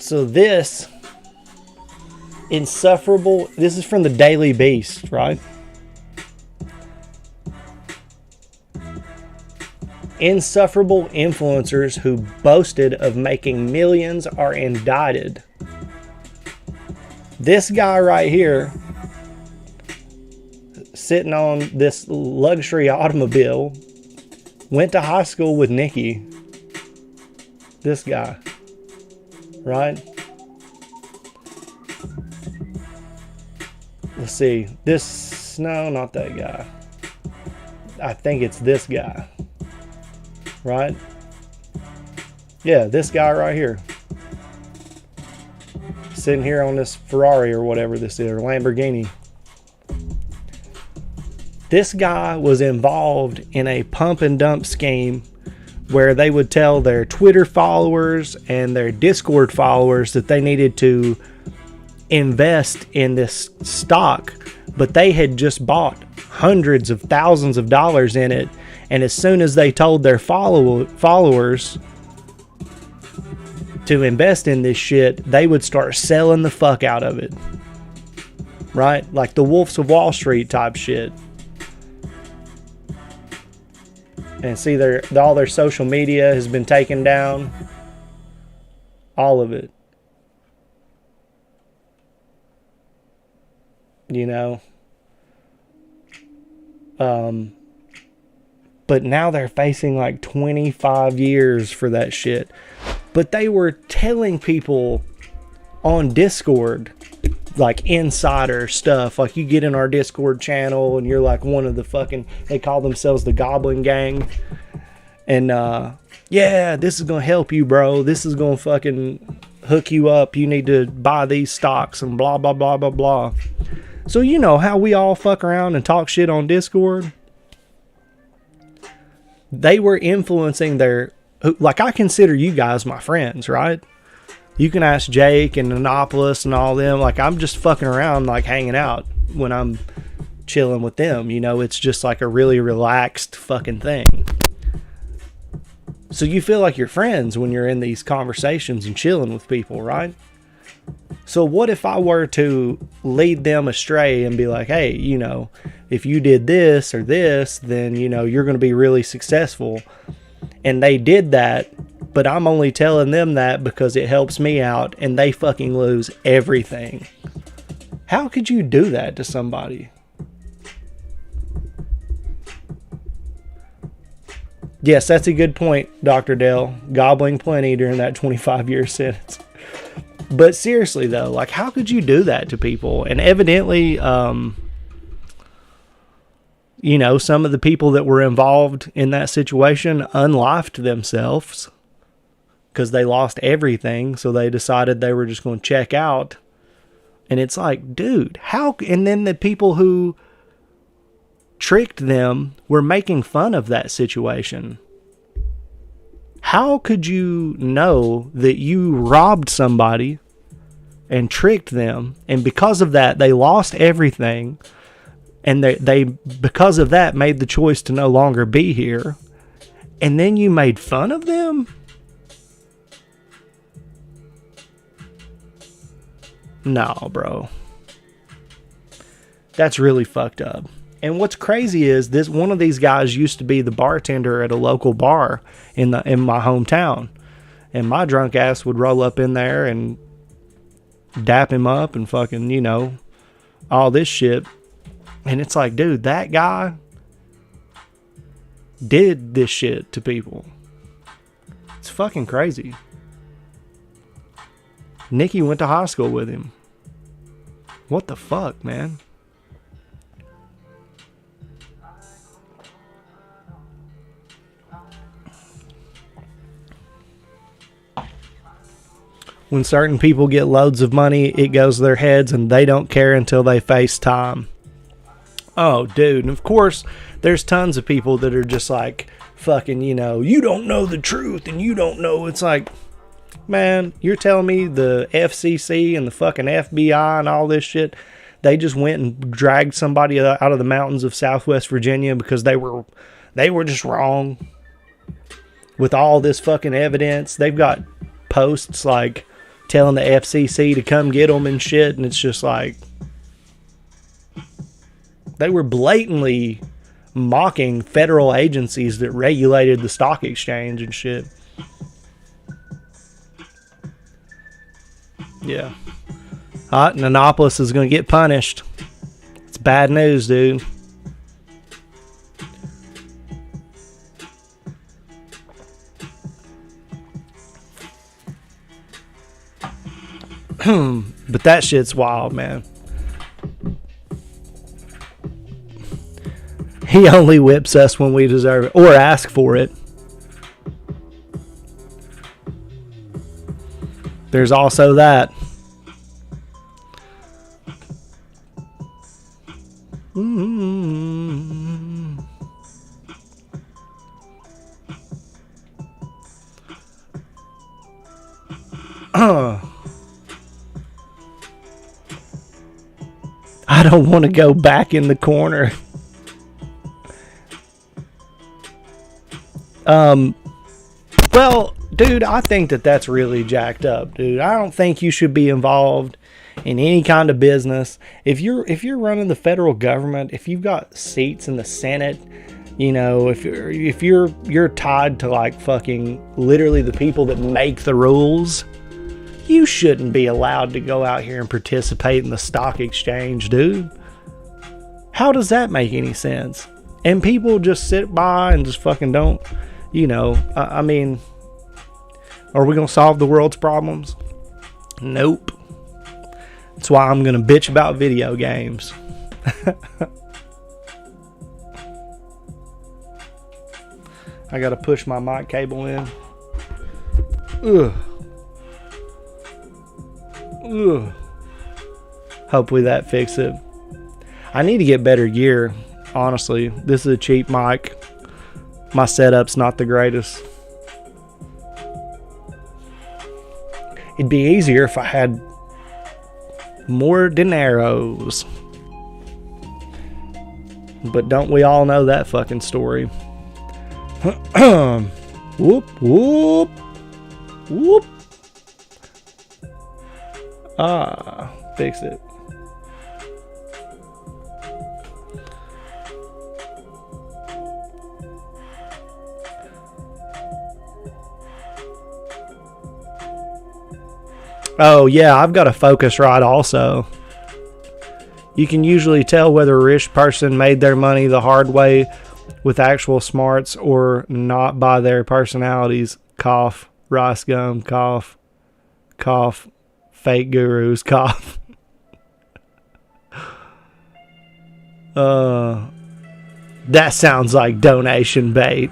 So this insufferable, this is from the Daily Beast, right? Insufferable influencers who boasted of making millions are indicted. This guy right here, sitting on this luxury automobile, went to high school with Nikki. This guy, right? Let's see. This, no, not that guy. I think it's this guy. Right? Yeah, this guy right here. Sitting here on this Ferrari or whatever this is, or Lamborghini. This guy was involved in a pump and dump scheme where they would tell their Twitter followers and their Discord followers that they needed to invest in this stock, but they had just bought hundreds of thousands of dollars in it. And as soon as they told their followers to invest in this shit, they would start selling the fuck out of it. Right? Like the Wolves of Wall Street type shit. And see, all their social media has been taken down. All of it. You know? But now they're facing like 25 years for that shit. But they were telling people on Discord, like insider stuff. Like you get in our Discord channel and you're like one of the fucking, they call themselves the Goblin Gang. And yeah, this is going to help you, bro. This is going to fucking hook you up. You need to buy these stocks and blah, blah, blah, blah, blah. So you know how we all fuck around and talk shit on Discord? They were influencing their, like I consider you guys my friends, right? You can ask Jake and Annapolis and all them. Like I'm just fucking around, like hanging out when I'm chilling with them. You know, it's just like a really relaxed fucking thing. So you feel like you're friends when you're in these conversations and chilling with people, right? So what if I were to lead them astray and be like, hey, you know, if you did this or this, then, you know, you're going to be really successful. And they did that, but I'm only telling them that because it helps me out and they fucking lose everything. How could you do that to somebody? Yes, that's a good point, Dr. Dell. Gobbling plenty during that 25-year sentence. But seriously, though, like, how could you do that to people? And evidently, you know, some of the people that were involved in that situation unlifed themselves because they lost everything. So they decided they were just going to check out. And it's like, dude, how? And then the people who tricked them were making fun of that situation. How could you know that you robbed somebody and tricked them, and because of that they lost everything, and they because of that made the choice to no longer be here, and then you made fun of them? No, bro. That's really fucked up. And what's crazy is this: one of these guys used to be the bartender at a local bar in my hometown, and my drunk ass would roll up in there and dap him up and fucking, you know, all this shit. And it's like, dude, that guy did this shit to people. It's fucking crazy. Nikki went to high school with him. What the fuck, man? When certain people get loads of money, it goes to their heads and they don't care until they face time. Oh, dude. And of course, there's tons of people that are just like, fucking, you know, you don't know the truth and you don't know. It's like, man, you're telling me the FCC and the fucking FBI and all this shit, they just went and dragged somebody out of the mountains of Southwest Virginia because they were just wrong with all this fucking evidence. They've got posts like telling the FCC to come get them and shit. And it's just like, they were blatantly mocking federal agencies that regulated the stock exchange and shit. Yeah. Annapolis is going to get punished. It's bad news, dude. But that shit's wild, man. He only whips us when we deserve it or ask for it. There's also that. I don't want to go back in the corner. Well, dude, I think that's really jacked up, dude. I don't think you should be involved in any kind of business. If you're running the federal government, if you've got seats in the Senate, you know, if you're tied to like fucking literally the people that make the rules, you shouldn't be allowed to go out here and participate in the stock exchange, dude. How does that make any sense? And people just sit by and just fucking don't, you know, I mean, are we going to solve the world's problems? Nope. That's why I'm going to bitch about video games. I got to push my mic cable in. Ugh. Ugh. Hopefully that fixes it. I need to get better gear, honestly. This is a cheap mic. My setup's not the greatest. It'd be easier if I had more dineros. But don't we all know that fucking story? Whoop, whoop, whoop. Fix it. Oh yeah, I've got a Focusrite also. You can usually tell whether a rich person made their money the hard way with actual smarts or not by their personalities. Cough. Rice gum. Cough. Cough. Fake gurus. Cough. That sounds like donation bait.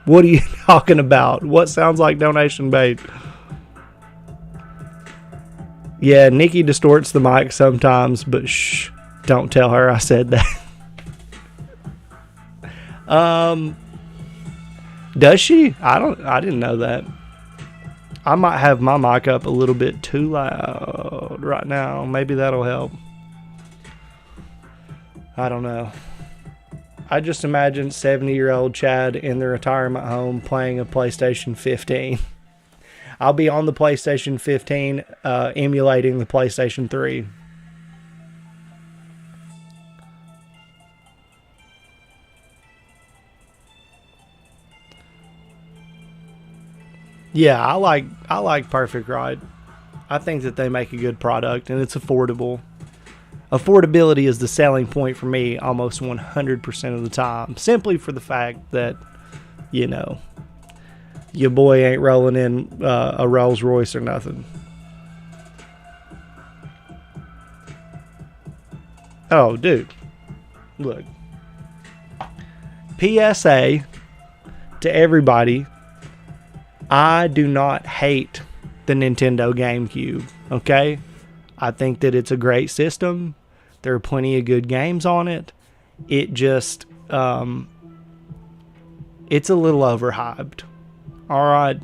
What are you talking about? What sounds like donation bait? Yeah, Nikki distorts the mic sometimes, but shh, don't tell her I said that. Does she? I didn't know that. I might have my mic up a little bit too loud right now. Maybe that'll help. I don't know. I just imagine 70-year-old Chad in the retirement home playing a PlayStation 15. I'll be on the PlayStation 15 emulating the PlayStation 3. Yeah, I like Perfect Ride. I think that they make a good product and it's affordable. Affordability is the selling point for me almost 100% of the time. Simply for the fact that, you know, your boy ain't rolling in a Rolls Royce or nothing. Oh, dude. Look. PSA to everybody. I do not hate the Nintendo GameCube. Okay? I think that it's a great system. There are plenty of good games on it. It just, it's a little overhyped. Alright.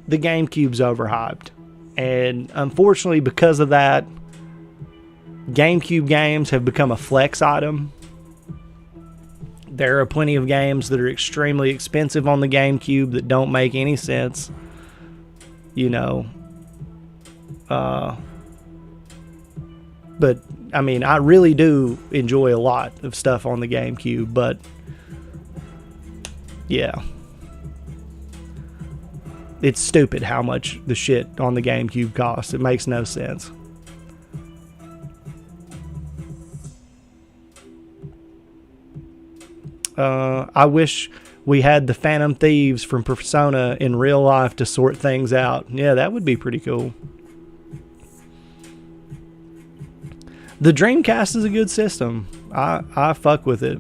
The GameCube's overhyped. And unfortunately, because of that, GameCube games have become a flex item. There are plenty of games that are extremely expensive on the GameCube that don't make any sense. You know, But I mean, I really do enjoy a lot of stuff on the GameCube, but yeah. It's stupid how much the shit on the GameCube costs. It makes no sense. I wish we had the Phantom Thieves from Persona in real life to sort things out. Yeah, that would be pretty cool. The Dreamcast is a good system. I fuck with it.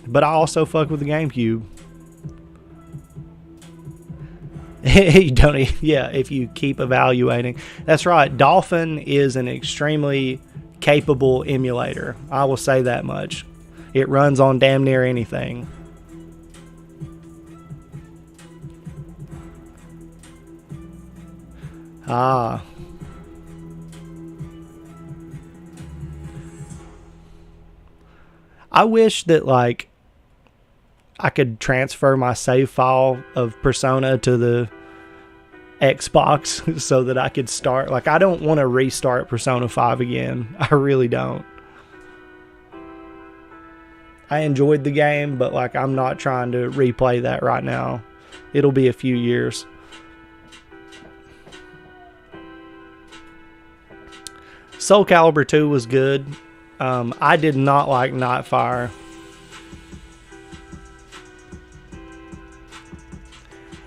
But I also fuck with the GameCube. You don't, yeah, if you keep evaluating. That's right. Dolphin is an extremely capable emulator. I will say that much. It runs on damn near anything. Ah. I wish that, like, I could transfer my save file of Persona to the Xbox so that I could start. Like, I don't want to restart Persona 5 again. I really don't. I enjoyed the game, but, like, I'm not trying to replay that right now. It'll be a few years. Soul Calibur 2 was good. I did not like Nightfire.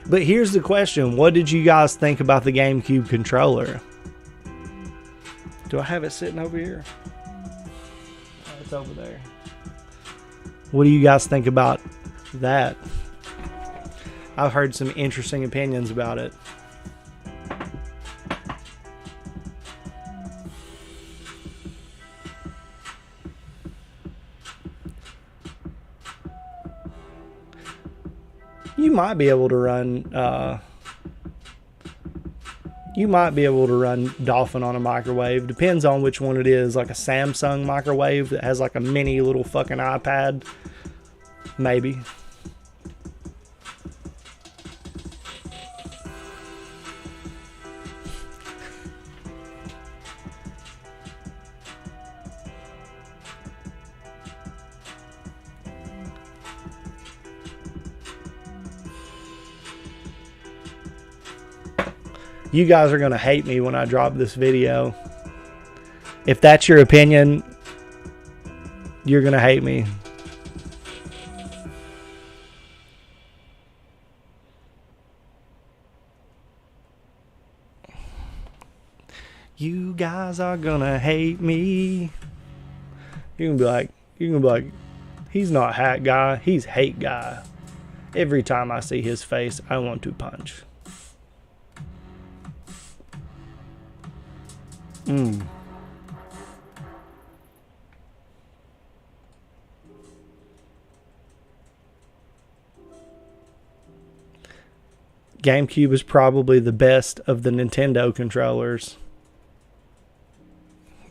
But here's the question. What did you guys think about the GameCube controller? Do I have it sitting over here? Oh, it's over there. What do you guys think about that? I've heard some interesting opinions about it. You might be able to run Dolphin on a microwave. Depends on which one it is. Like a Samsung microwave that has like a mini little fucking iPad. Maybe. You guys are going to hate me when I drop this video. If that's your opinion, you're going to hate me. You guys are going to hate me. You're going to be like, he's not HatGuy, he's Hate Guy. Every time I see his face, I want to punch. GameCube is probably the best of the Nintendo controllers.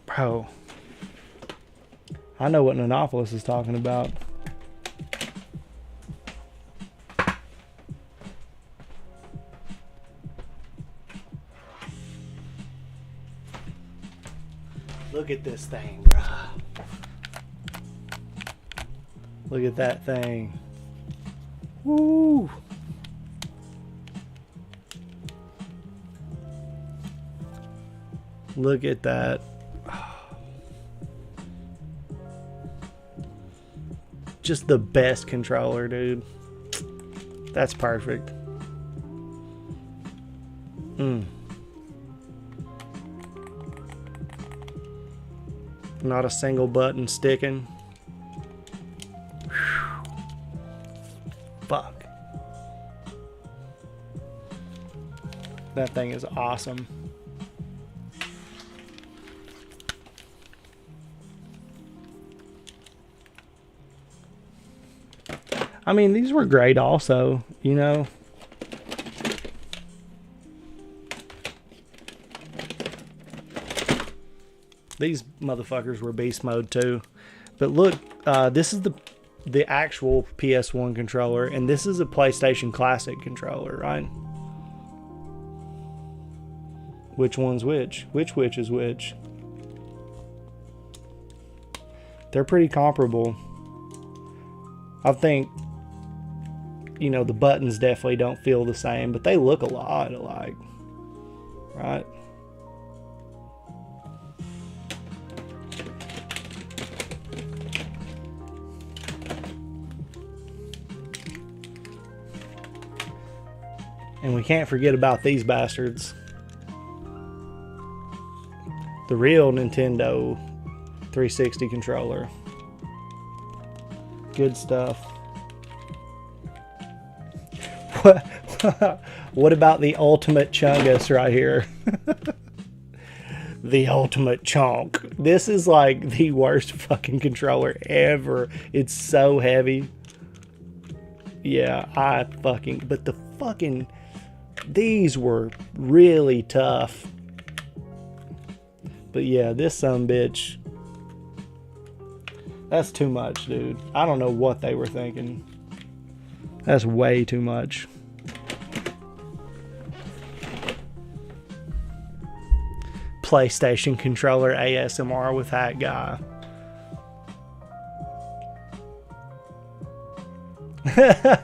Bro, I know what Nanopolis is talking about. Look at this thing, bro. Look at that thing. Woo! Look at that. Just the best controller, dude. That's perfect. Not a single button sticking. Whew. Fuck. That thing is awesome. I mean, these were great also, you know. These motherfuckers were beast mode too. But look, this is the actual PS1 controller, and this is a PlayStation Classic controller, right? Which one's which? Which is which? They're pretty comparable. I think, you know, the buttons definitely don't feel the same, but they look a lot alike, right? And we can't forget about these bastards. The real Nintendo 360 controller. Good stuff. What about the ultimate chungus right here? The ultimate chunk. This is like the worst fucking controller ever. It's so heavy. Yeah, but the fucking, these were really tough. But yeah, this sumbitch, that's too much, dude. I don't know what they were thinking. That's way too much. PlayStation controller ASMR with HatGuy.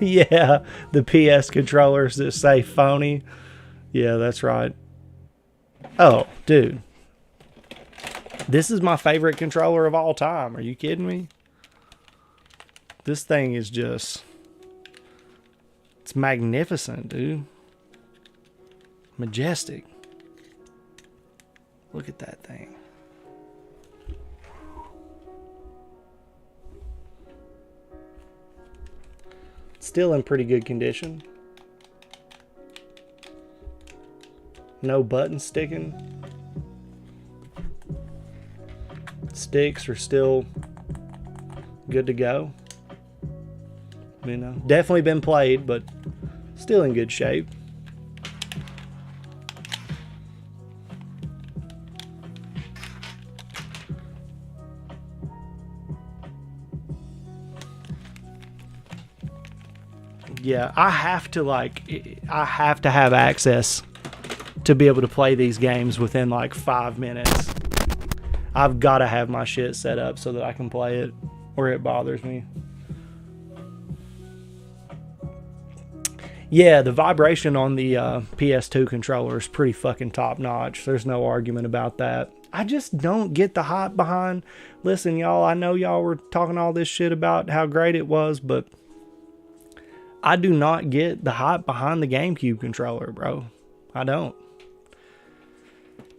Yeah, the PS controllers that say phony. Yeah, that's right. Oh, dude. This is my favorite controller of all time. Are you kidding me? This thing is just... it's magnificent, dude. Majestic. Look at that thing. Still in pretty good condition. No buttons sticking. Sticks are still good to go. You know, definitely been played, but still in good shape. Yeah, I have to have access to be able to play these games within like 5 minutes. I've got to have my shit set up so that I can play it, or it bothers me. Yeah, the vibration on the PS2 controller is pretty fucking top notch. There's no argument about that. I just don't get the hype behind. Listen, y'all, I know y'all were talking all this shit about how great it was, but I do not get the hype behind the GameCube controller, bro. I don't.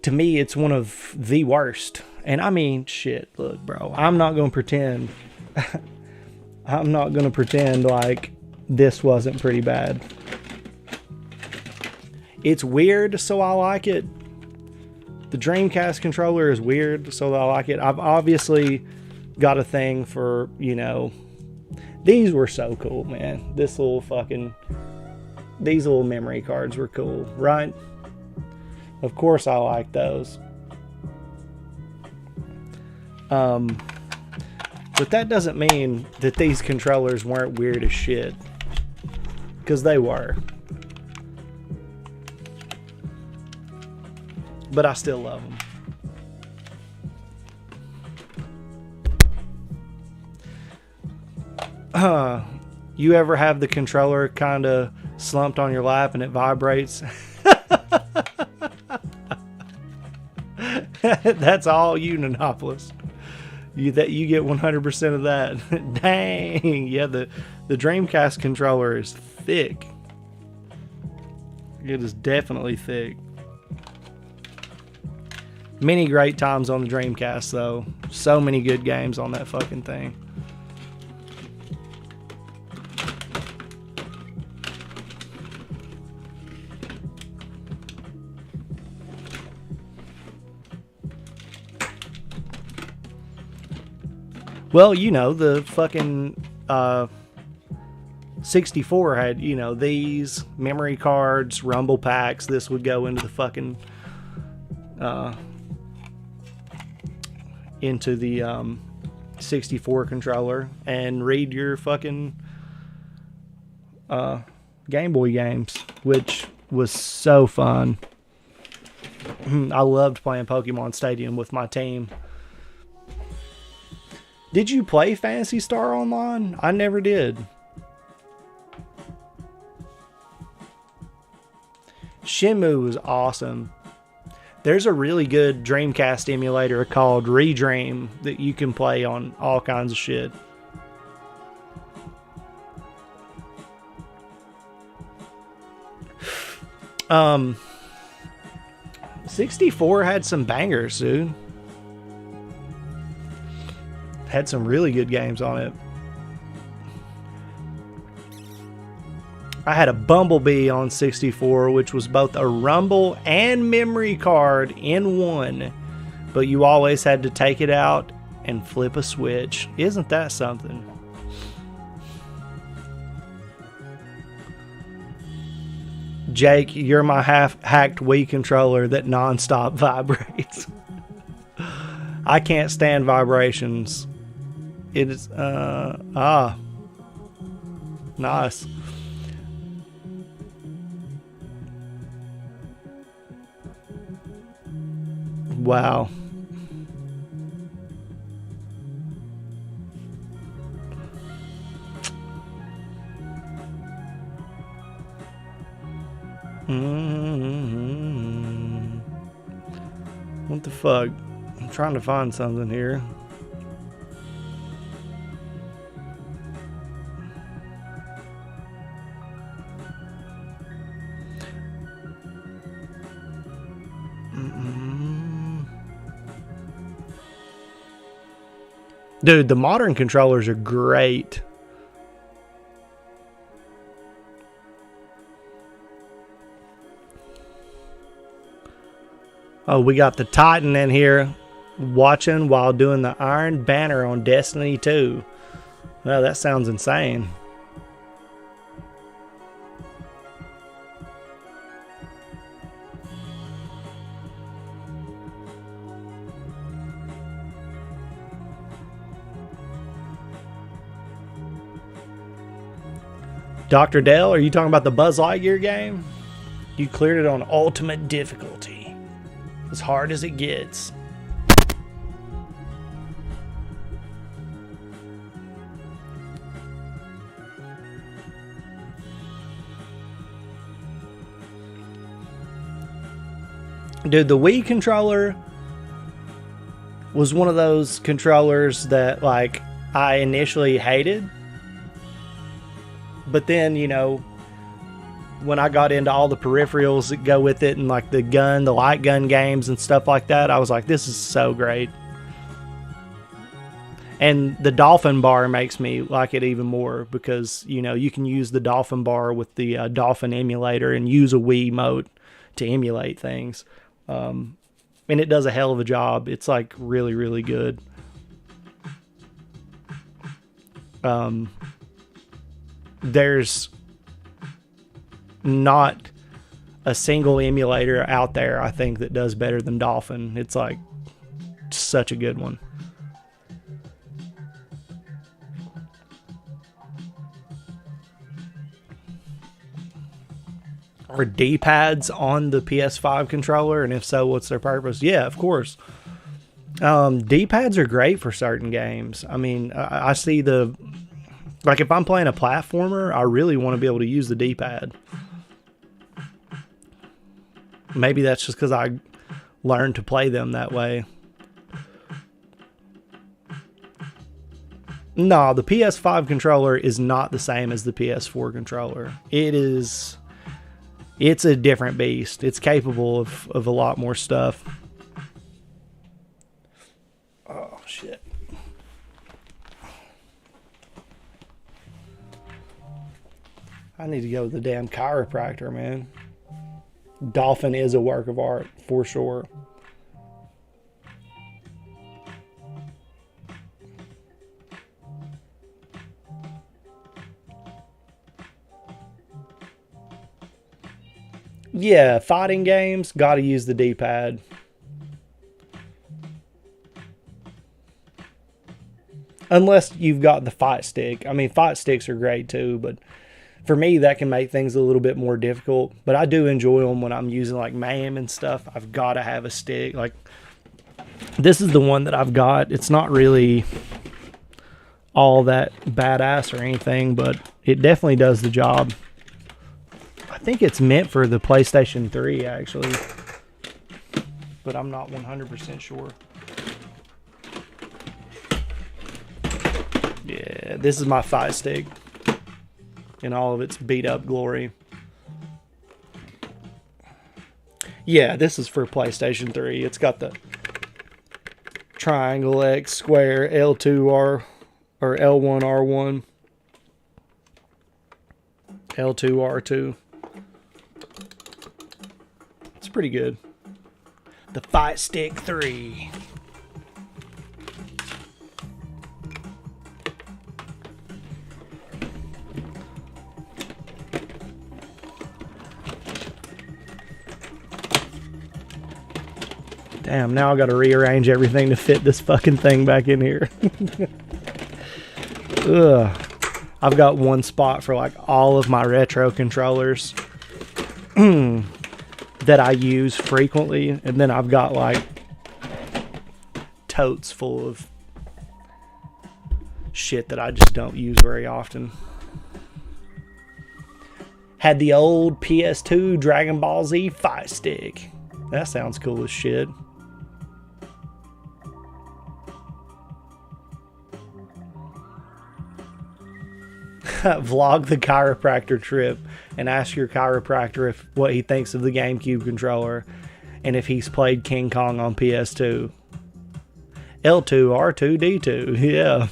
To me, it's one of the worst. And I mean, shit, look, bro. I'm not going to pretend. I'm not going to pretend like this wasn't pretty bad. It's weird, so I like it. The Dreamcast controller is weird, so I like it. I've obviously got a thing for, you know, these were so cool, man. These little memory cards were cool, right? Of course I like those. But that doesn't mean that these controllers weren't weird as shit. Because they were. But I still love them. You ever have the controller kind of slumped on your lap and it vibrates? That's all you, Nanopolis. You get 100% of that. Dang. Yeah, the Dreamcast controller is thick. It is definitely thick. Many great times on the Dreamcast, though. So many good games on that fucking thing. Well, you know, the fucking 64 had, you know, these memory cards, rumble packs. This would go into the fucking into the 64 controller and read your fucking Game Boy games, which was so fun. I loved playing Pokemon Stadium with my team. Did you play Phantasy Star Online? I never did. Shenmue was awesome. There's a really good Dreamcast emulator called Redream that you can play on all kinds of shit. 64 had some bangers, dude. Had some really good games on it. I had a Bumblebee on 64, which was both a rumble and memory card in one. But you always had to take it out and flip a switch. Isn't that something? Jake, you're my half-hacked Wii controller that non-stop vibrates. I can't stand vibrations. It is, nice. Wow. What the fuck? I'm trying to find something here. Dude, the modern controllers are great. Oh, we got the Titan in here watching while doing the Iron Banner on Destiny 2. Well, that sounds insane. Dr. Dell, are you talking about the Buzz Lightyear game? You cleared it on ultimate difficulty. As hard as it gets. Dude, the Wii controller was one of those controllers that, like, I initially hated. But then, you know, when I got into all the peripherals that go with it and like the light gun games and stuff like that, I was like, this is so great. And the Dolphin bar makes me like it even more because, you know, you can use the Dolphin bar with the Dolphin emulator and use a Wii Wiimote to emulate things. And it does a hell of a job. It's like really, really good. There's not a single emulator out there, I think, that does better than Dolphin. It's like such a good one. Are D-pads on the PS5 controller? And if so, what's their purpose? Yeah, of course. D-pads are great for certain games. I mean, I see the... Like, if I'm playing a platformer, I really want to be able to use the D-pad. Maybe that's just because I learned to play them that way. No, the PS5 controller is not the same as the PS4 controller. It's a different beast. It's capable of a lot more stuff. Oh, shit. I need to go to the damn chiropractor, man. Dolphin is a work of art, for sure. Yeah, fighting games, gotta use the D-pad. Unless you've got the fight stick. I mean, fight sticks are great too, but For me, that can make things a little bit more difficult, but I do enjoy them when I'm using like MAM and stuff. I've got to have a stick. Like, this is the one that I've got. It's not really all that badass or anything, but it definitely does the job. I think it's meant for the PlayStation 3, actually, but I'm not 100% sure. Yeah, this is my fight stick in all of its beat up glory. Yeah, this is for PlayStation 3. It's got the triangle X, square, L2R, or L1R1, L2R2. It's pretty good. The Fight Stick 3. Damn, now I gotta rearrange everything to fit this fucking thing back in here. Ugh. I've got one spot for like all of my retro controllers that I use frequently, and then I've got like totes full of shit that I just don't use very often. Had the old PS2 Dragon Ball Z Fight Stick. That sounds cool as shit. Vlog the chiropractor trip and ask your chiropractor if what he thinks of the GameCube controller and if he's played King Kong on PS2. L2, R2, D2, yeah.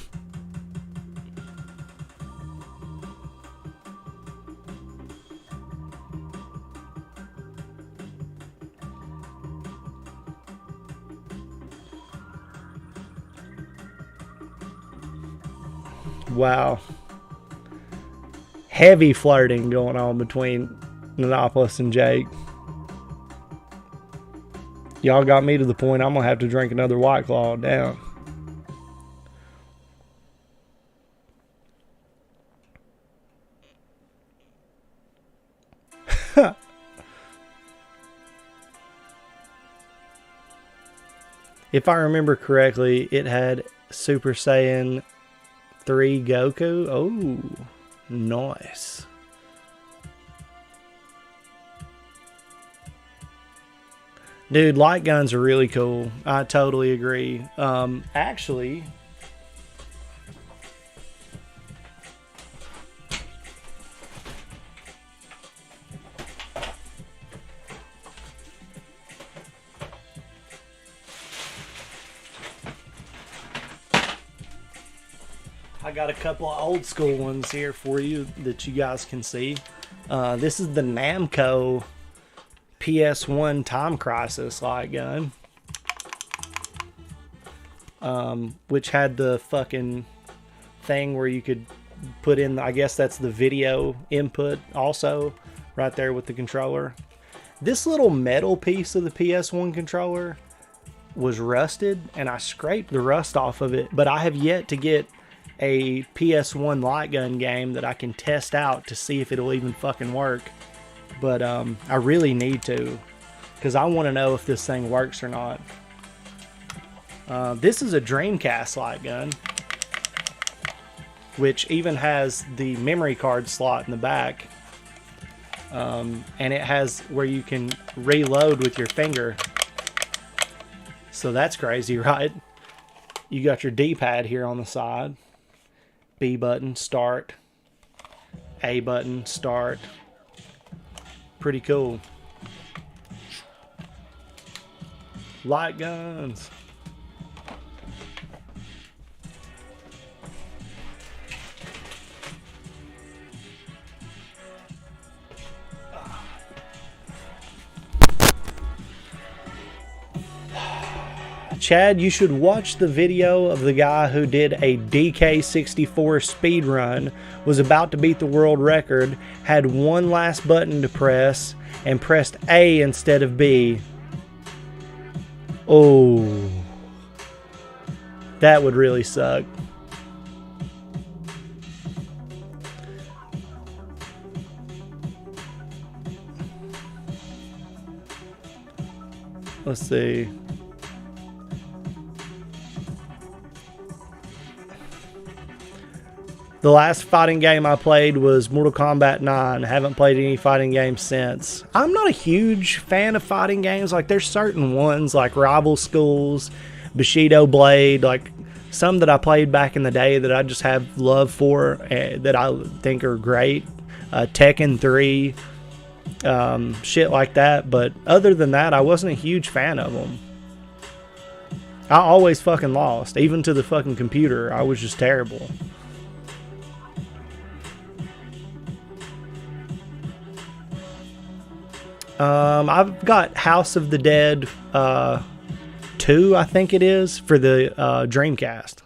Wow. Heavy flirting going on between Nanopolis and Jake. Y'all got me to the point I'm going to have to drink another White Claw down. If I remember correctly, it had Super Saiyan 3 Goku. Oh, nice. Dude, light guns are really cool. I totally agree. Actually, I got a couple of old school ones here for you that you guys can see. This is the Namco PS1 Time Crisis light gun, which had the fucking thing where you could put in, I guess that's the video input also, right there with the controller. This little metal piece of the PS1 controller was rusted, and I scraped the rust off of it, but I have yet to get a PS1 light gun game that I can test out to see if it'll even fucking work. But I really need to, because I want to know if this thing works or not. This is a Dreamcast light gun, which even has the memory card slot in the back. And it has where you can reload with your finger. So that's crazy, right? You got your D-pad here on the side. B button, start. A button, start. Pretty cool. Light guns. Chad, you should watch the video of the guy who did a DK64 speed run, was about to beat the world record, had one last button to press, and pressed A instead of B. Oh, that would really suck. Let's see. The last fighting game I played was Mortal Kombat 9. Haven't played any fighting games since. I'm not a huge fan of fighting games. Like, there's certain ones like Rival Schools, Bushido Blade, like some that I played back in the day that I just have love for, that I think are great. Tekken 3, shit like that. But other than that, I wasn't a huge fan of them. I always fucking lost. Even to the fucking computer, I was just terrible. I've got House of the Dead 2, I think it is, for the Dreamcast.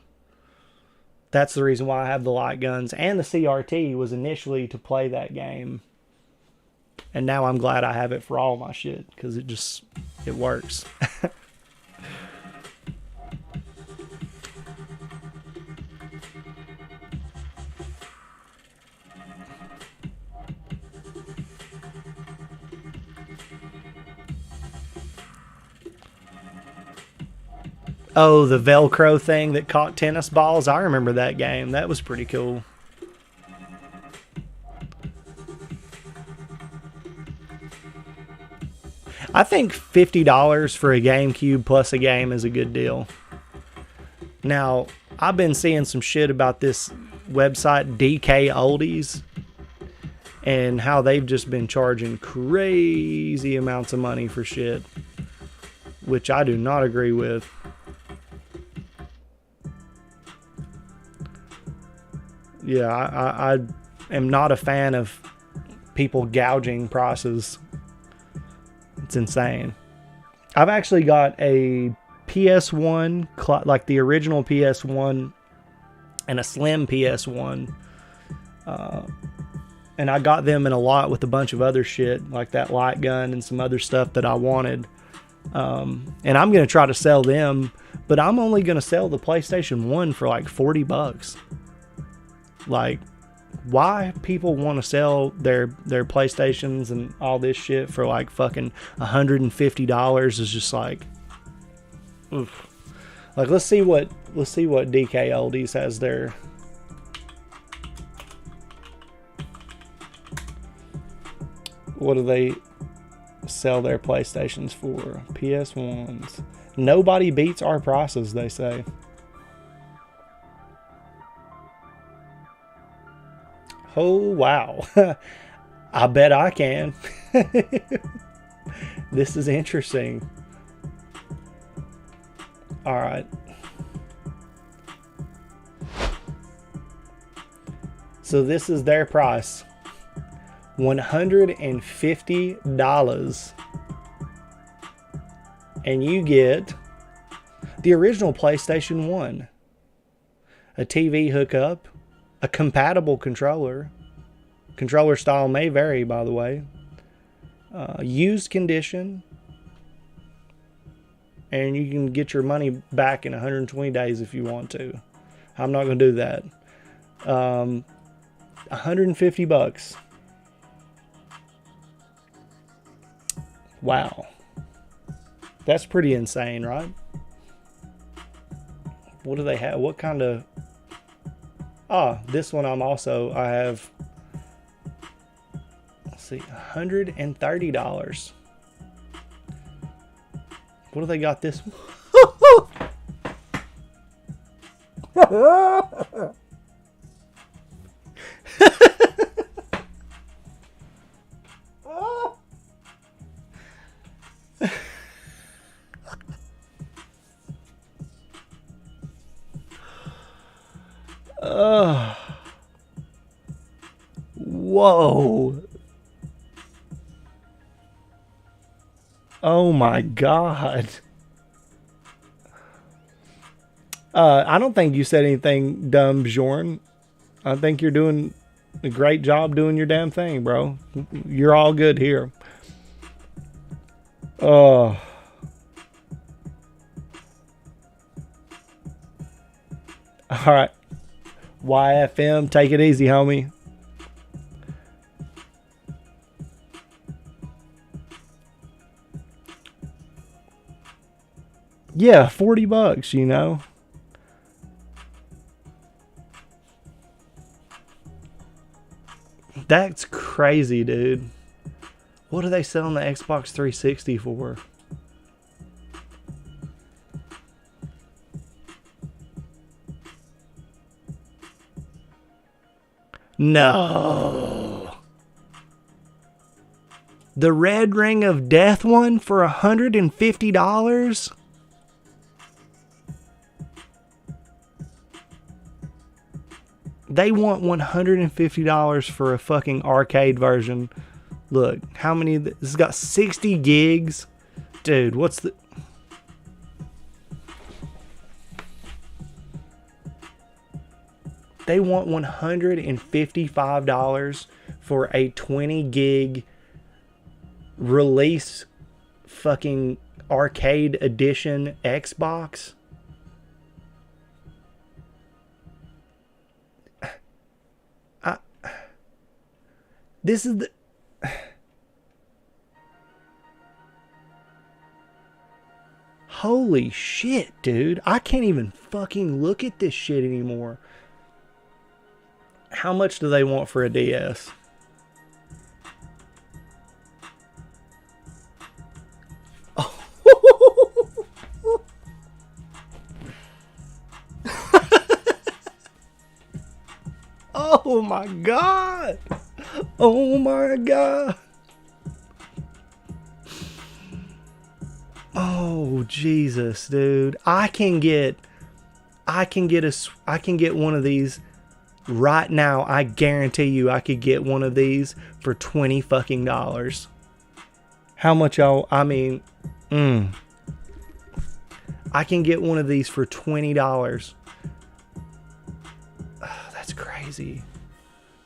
That's the reason why I have the light guns. And the CRT was initially to play that game. And now I'm glad I have it for all my shit, because it works. Oh, the Velcro thing that caught tennis balls. I remember that game. That was pretty cool. I think $50 for a GameCube plus a game is a good deal. Now, I've been seeing some shit about this website, DK Oldies, and how they've just been charging crazy amounts of money for shit, which I do not agree with. Yeah, I am not a fan of people gouging prices. It's insane. I've actually got a PS1, like the original PS1, and a slim PS1. And I got them in a lot with a bunch of other shit, like that light gun and some other stuff that I wanted. And I'm going to try to sell them, but I'm only going to sell the PlayStation 1 for like $40. Like, why people want to sell their PlayStations and all this shit for like fucking $150 is just like, oof. Like, let's see what DK Oldies has there. What do they sell their PlayStations for? PS1s. Nobody beats our prices, they say. Oh, wow. I bet I can. This is interesting. All right. So this is their price. $150. And you get the original PlayStation 1. A TV hookup. A compatible controller. Controller style may vary, by the way. Used condition. And you can get your money back in 120 days if you want to. I'm not going to do that. $150. Wow. That's pretty insane, right? What do they have? What kind of... this one I have, let's see, $130. What do they got this one? Whoa. Oh my God. I don't think you said anything dumb, Bjorn. I think you're doing a great job doing your damn thing, bro. You're all good here. Oh. All right. YFM, take it easy, homie. Yeah, $40, you know. That's crazy, dude. What are they selling the Xbox 360 for? No. The Red Ring of Death one for $150? They want $150 for a fucking arcade version. Look, how many? This has got 60 gigs. Dude, what's the... They want $155 for a 20 gig release fucking arcade edition Xbox. This is the... Holy shit, dude. I can't even fucking look at this shit anymore. How much do they want for a DS? Oh, oh my god. Oh my god. Oh Jesus, dude. I can get one of these right now. I guarantee you I could get one of these for $20 fucking dollars. How much y'all, I mean, I can get one of these for $20. Oh, that's crazy.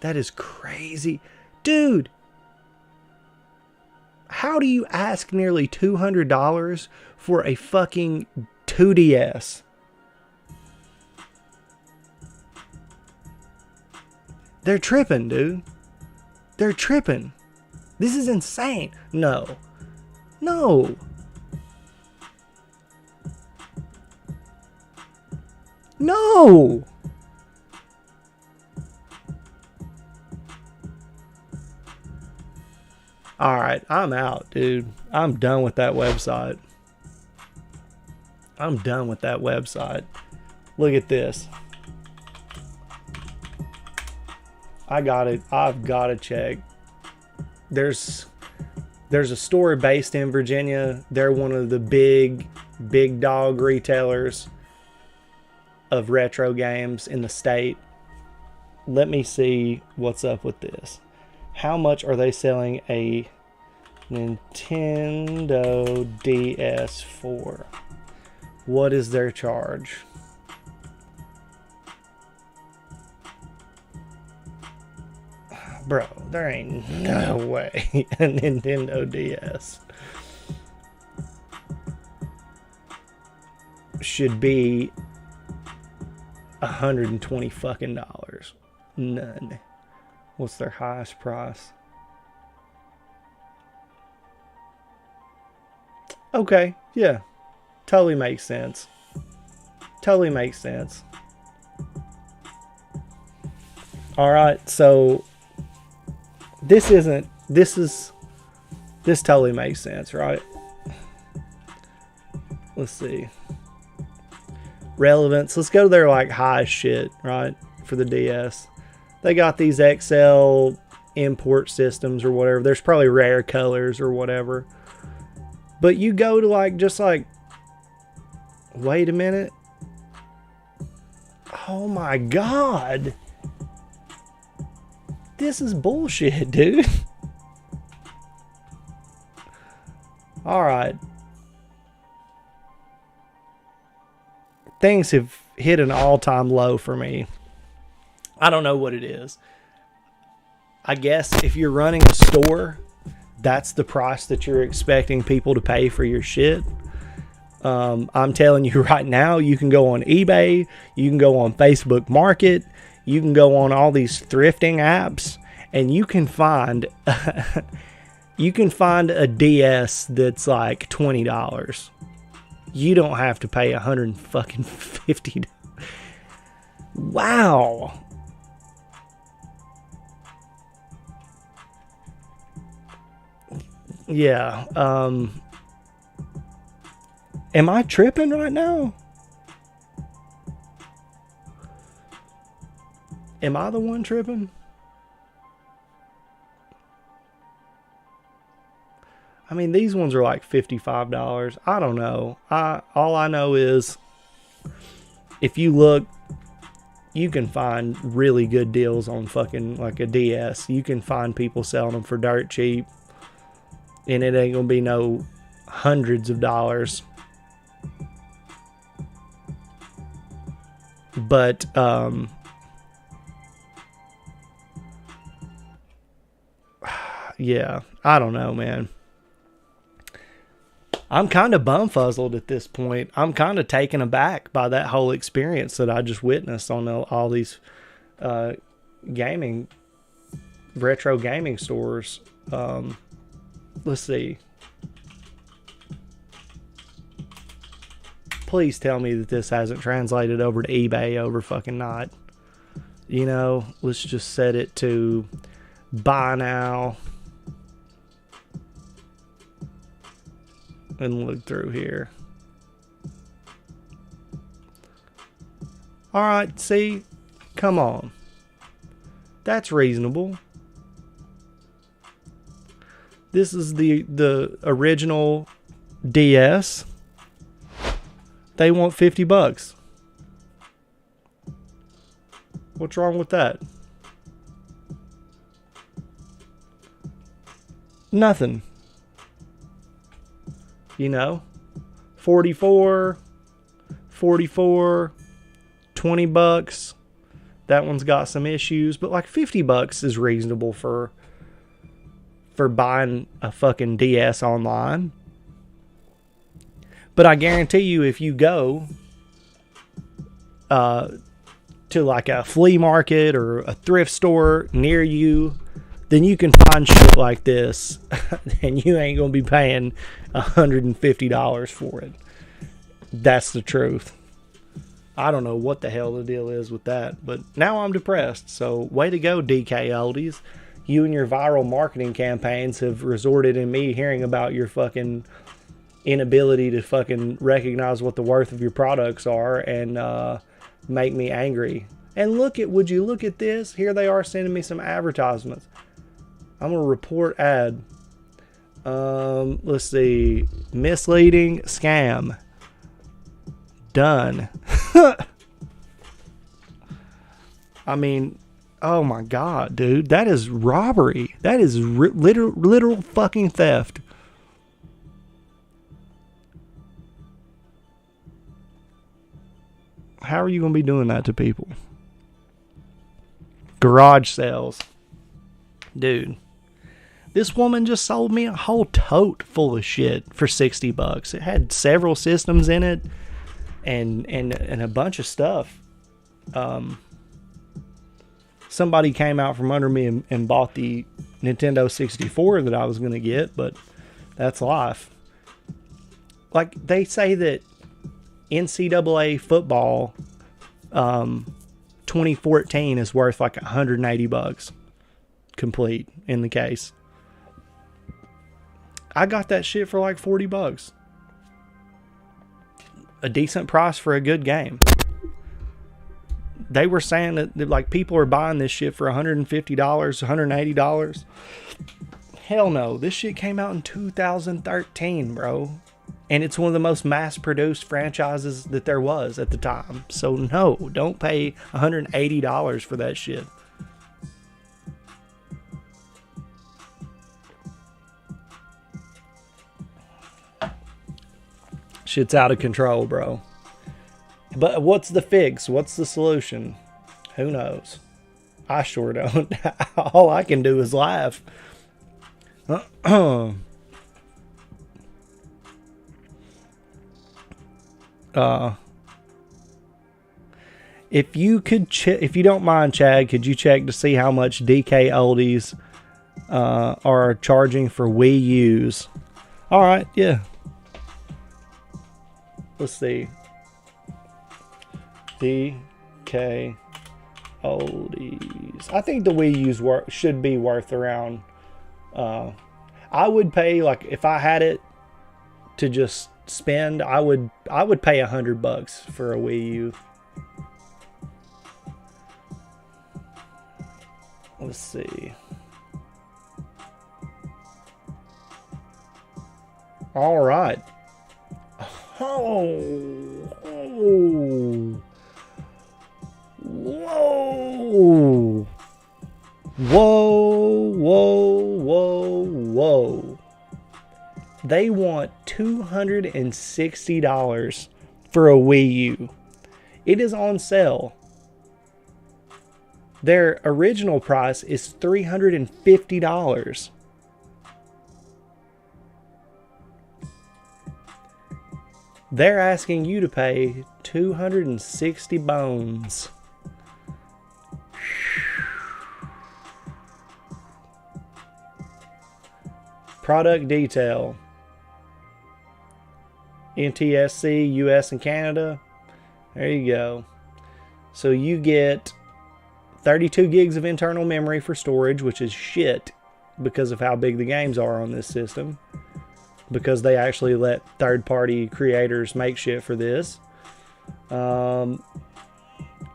That is crazy. Dude, how do you ask nearly $200 for a fucking 2DS? They're tripping, dude. They're tripping. This is insane. No. No. No. Alright, I'm out, dude. I'm done with that website. I'm done with that website. Look at this. I got it. I've got to check. There's a store based in Virginia. They're one of the big dog retailers of retro games in the state. Let me see what's up with this. How much are they selling a Nintendo DS for? What is their charge? Bro, there ain't no way a Nintendo DS should be $120 fucking dollars. None. What's their highest price? Okay, yeah. Totally makes sense. Totally makes sense. Alright, so this totally makes sense, right? Let's see. Relevance. Let's go to their like high shit, right? For the DS. They got these XL import systems or whatever. There's probably rare colors or whatever. But you go to like, just like, wait a minute. Oh my god. This is bullshit, dude. Alright. Things have hit an all-time low for me. I don't know what it is. I guess if you're running a store, that's the price that you're expecting people to pay for your shit. I'm telling you right now, you can go on eBay, you can go on Facebook Market, you can go on all these thrifting apps, and you can find a DS that's like $20. You don't have to pay $150. Wow. Yeah. Am I tripping right now? Am I the one tripping? I mean, these ones are like $55. I don't know. All I know is if you look, you can find really good deals on fucking like a DS. You can find people selling them for dirt cheap, and it ain't gonna be no hundreds of dollars. But yeah, I don't know, man. I'm kind of bumfuzzled at this point. I'm kind of taken aback by that whole experience that I just witnessed on all these retro gaming stores. Let's see. Please tell me that this hasn't translated over to eBay over fucking not. You know, let's just set it to buy now. And look through here. Alright, see? Come on. That's reasonable. This is the original DS. They want $50. What's wrong with that? Nothing. You know, 44, 20 bucks. That one's got some issues, but like $50 is reasonable for buying a fucking DS online. But I guarantee you, if you go to like a flea market or a thrift store near you, then you can find shit like this, and you ain't gonna be paying $150 for it. That's the truth. I don't know what the hell the deal is with that, but now I'm depressed. So way to go, DK Oldies. You and your viral marketing campaigns have resulted in me hearing about your fucking inability to fucking recognize what the worth of your products are and make me angry. And would you look at this? Here they are sending me some advertisements. I'm going to report ad. Let's see. Misleading scam. Done. I mean, oh my God, dude. That is robbery. That is literal fucking theft. How are you going to be doing that to people? Garage sales. Dude. This woman just sold me a whole tote full of shit for $60. It had several systems in it and a bunch of stuff. Somebody came out from under me and bought the Nintendo 64 that I was going to get, but that's life. Like, they say that NCAA football 2014 is worth like $180 complete in the case. I got that shit for like $40. A decent price for a good game. They were saying that like people are buying this shit for $150, $180. Hell no. This shit came out in 2013, bro. And it's one of the most mass-produced franchises that there was at the time. So no, don't pay $180 for that shit. Shit's out of control, bro. But what's the fix? What's the solution? Who knows? I sure don't. All I can do is laugh. If you could, if you don't mind, Chad, could you check to see how much DK Oldies are charging for Wii U's? All right, yeah. let's see. DK oldies. I think the Wii U's should be worth around. I would pay, like, if I had it to just spend, I would pay $100 for a Wii U. Let's see. All right. Oh. Whoa. Whoa. They want $260 for a Wii U. It is on sale. Their original price is $350. They're asking you to pay 260 bones. Product detail. NTSC, US and Canada. There you go. So you get 32 gigs of internal memory for storage, which is shit because of how big the games are on this system. Because they actually let third-party creators make shit for this. Wii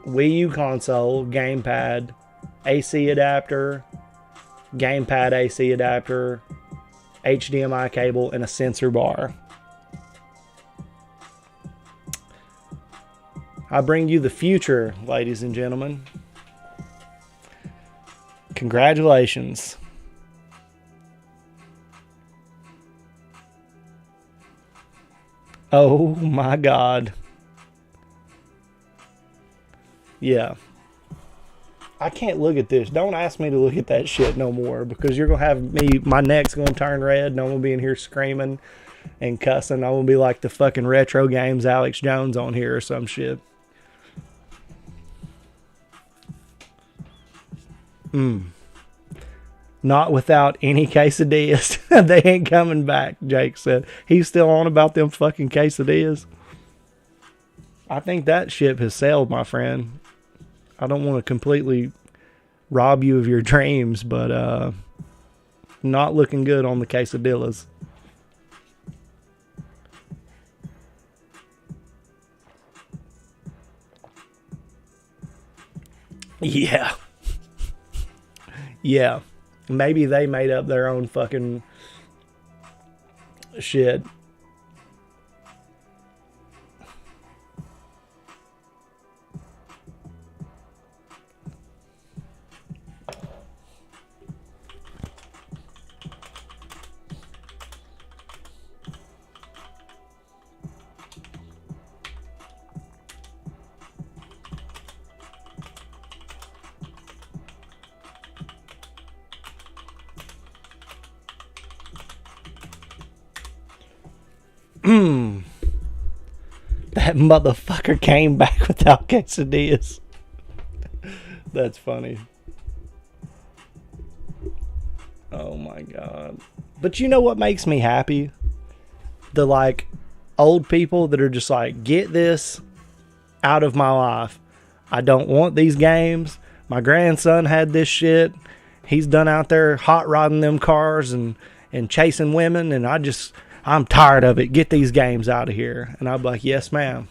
U console, gamepad, AC adapter, gamepad AC adapter, HDMI cable, and a sensor bar. I bring you the future, ladies and gentlemen. Congratulations. Oh my God. Yeah. I can't look at this. Don't ask me to look at that shit no more, because you're going to have me, my neck's going to turn red, and I'm going to be in here screaming and cussing. I'm going to be like the fucking Retro Games Alex Jones on here or some shit. Not without any quesadillas. They ain't coming back, Jake said. He's still on about them fucking quesadillas. I think that ship has sailed, my friend. I don't want to completely rob you of your dreams, but not looking good on the quesadillas. Yeah. Yeah. Maybe they made up their own fucking shit. That motherfucker came back without quesadillas. That's funny. Oh my God. But you know what makes me happy? The like old people that are just like, get this out of my life. I don't want these games. My grandson had this shit. He's done out there hot rodding them cars and chasing women, and I'm tired of it. Get these games out of here. And I'm like, yes, ma'am.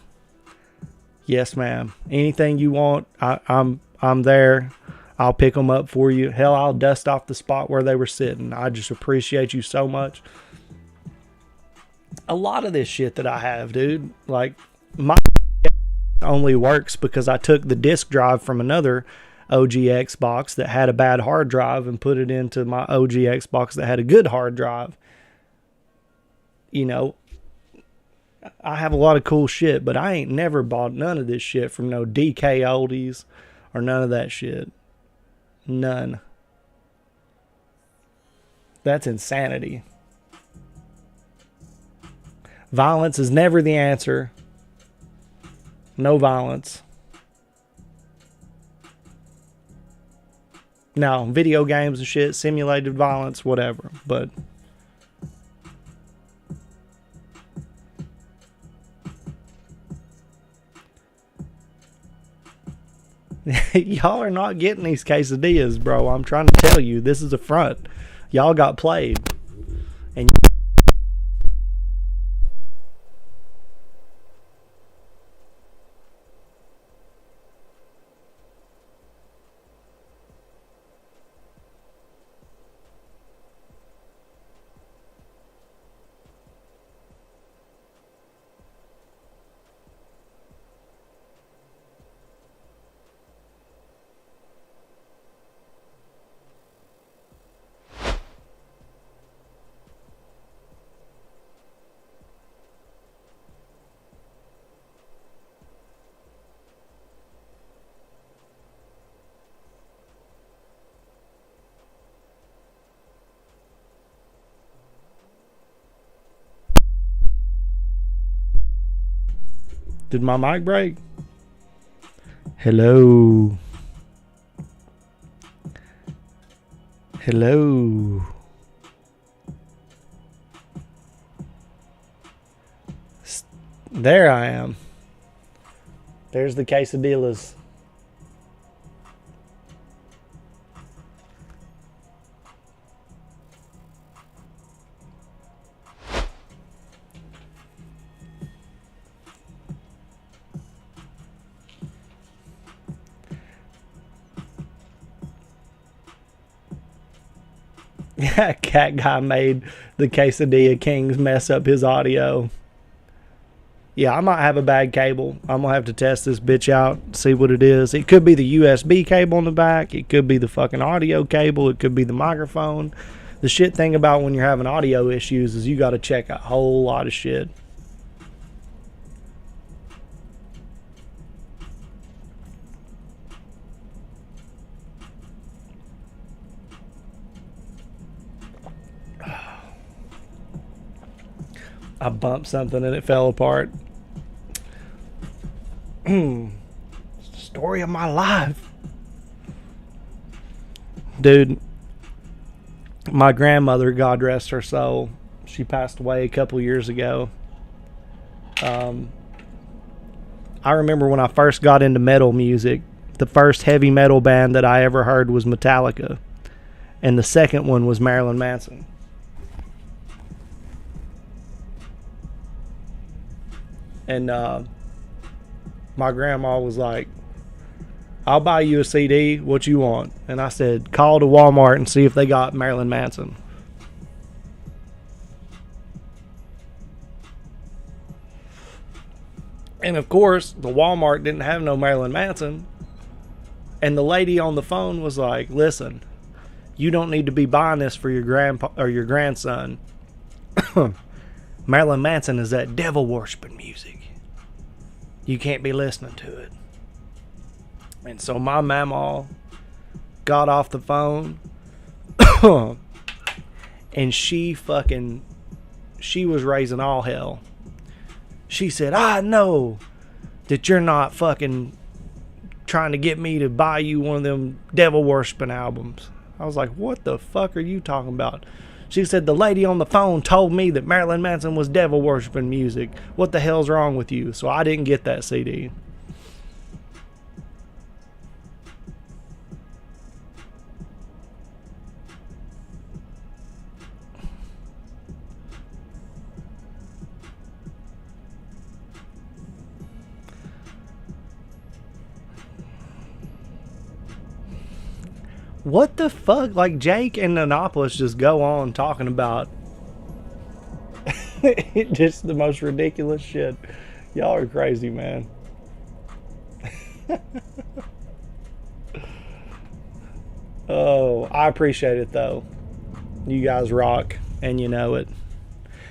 Yes, ma'am. Anything you want, I'm there. I'll pick them up for you. Hell, I'll dust off the spot where they were sitting. I just appreciate you so much. A lot of this shit that I have, dude, like my only works because I took the disk drive from another OG Xbox that had a bad hard drive and put it into my OG Xbox that had a good hard drive. You know, I have a lot of cool shit, but I ain't never bought none of this shit from no DK oldies or none of that shit. None. That's insanity. Violence is never the answer. No violence. Now, video games and shit, simulated violence, whatever, but Y'all are not getting these quesadillas, bro. I'm trying to tell you, this is a front. Y'all got played. And did my mic break? Hello. Hello. There I am. There's the quesadillas. Yeah, HatGuy made the Quesadilla Kings mess up his audio. Yeah, I might have a bad cable. I'm going to have to test this bitch out, see what it is. It could be the USB cable in the back. It could be the fucking audio cable. It could be the microphone. The shit thing about when you're having audio issues is you got to check a whole lot of shit. I bumped something and it fell apart. Story of my life. Dude, my grandmother, God rest her soul, she passed away a couple years ago. I remember when I first got into metal music, the first heavy metal band that I ever heard was Metallica, and the second one was Marilyn Manson. And my grandma was like, I'll buy you a CD, what you want? And I said, call to Walmart and see if they got Marilyn Manson. And of course, the Walmart didn't have no Marilyn Manson. And the lady on the phone was like, listen, you don't need to be buying this for your grandpa or your grandson. Marilyn Manson is that devil worshiping music. You can't be listening to it. And so my mama got off the phone and she was raising all hell. She said, I know that you're not fucking trying to get me to buy you one of them devil worshiping albums. I was like, what the fuck are you talking about? She said, the lady on the phone told me that Marilyn Manson was devil worshiping music. What the hell's wrong with you? So I didn't get that CD. What the fuck? Like, Jake and Annapolis just go on talking about just the most ridiculous shit. Y'all are crazy, man. Oh, I appreciate it, though. You guys rock, and you know it.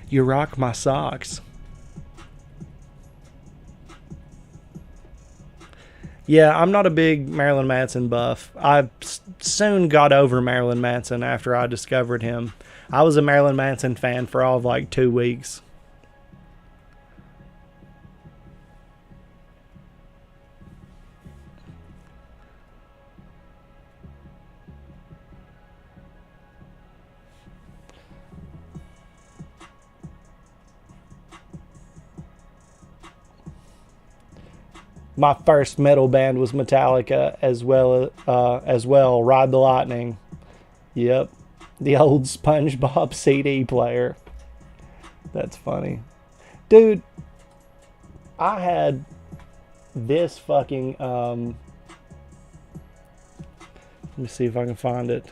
You rock my socks. Yeah, I'm not a big Marilyn Manson buff. I soon got over Marilyn Manson after I discovered him. I was a Marilyn Manson fan for all of like 2 weeks. My first metal band was Metallica, as well. Ride the Lightning. Yep, the old SpongeBob CD player. That's funny, dude. I had this fucking let me see if I can find it.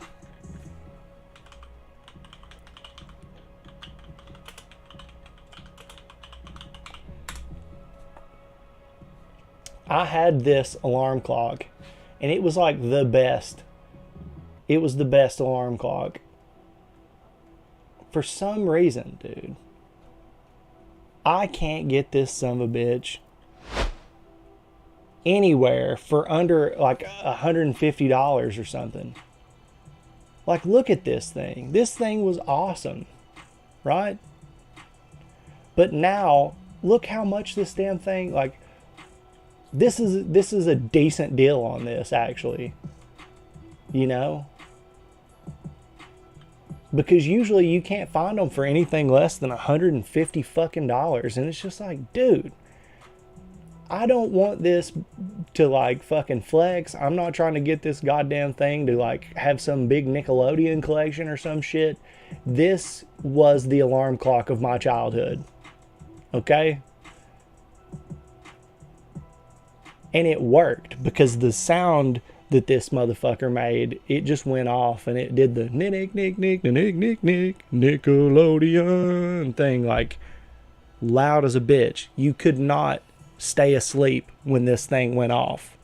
I had this alarm clock, and it was like the best. It was the best alarm clock. For some reason, dude, I can't get this son of a bitch anywhere for under like $150 or something. Like, look at this thing. This thing was awesome, right? But now, look how much this damn thing, like, this is a decent deal on this, actually. You know? Because usually you can't find them for anything less than $150 fucking dollars. And it's just like, dude, I don't want this to like fucking flex. I'm not trying to get this goddamn thing to like have some big Nickelodeon collection or some shit. This was the alarm clock of my childhood. Okay? And it worked because the sound that this motherfucker made, it just went off and it did the nick Nickelodeon thing, like loud as a bitch. You could not stay asleep when this thing went off.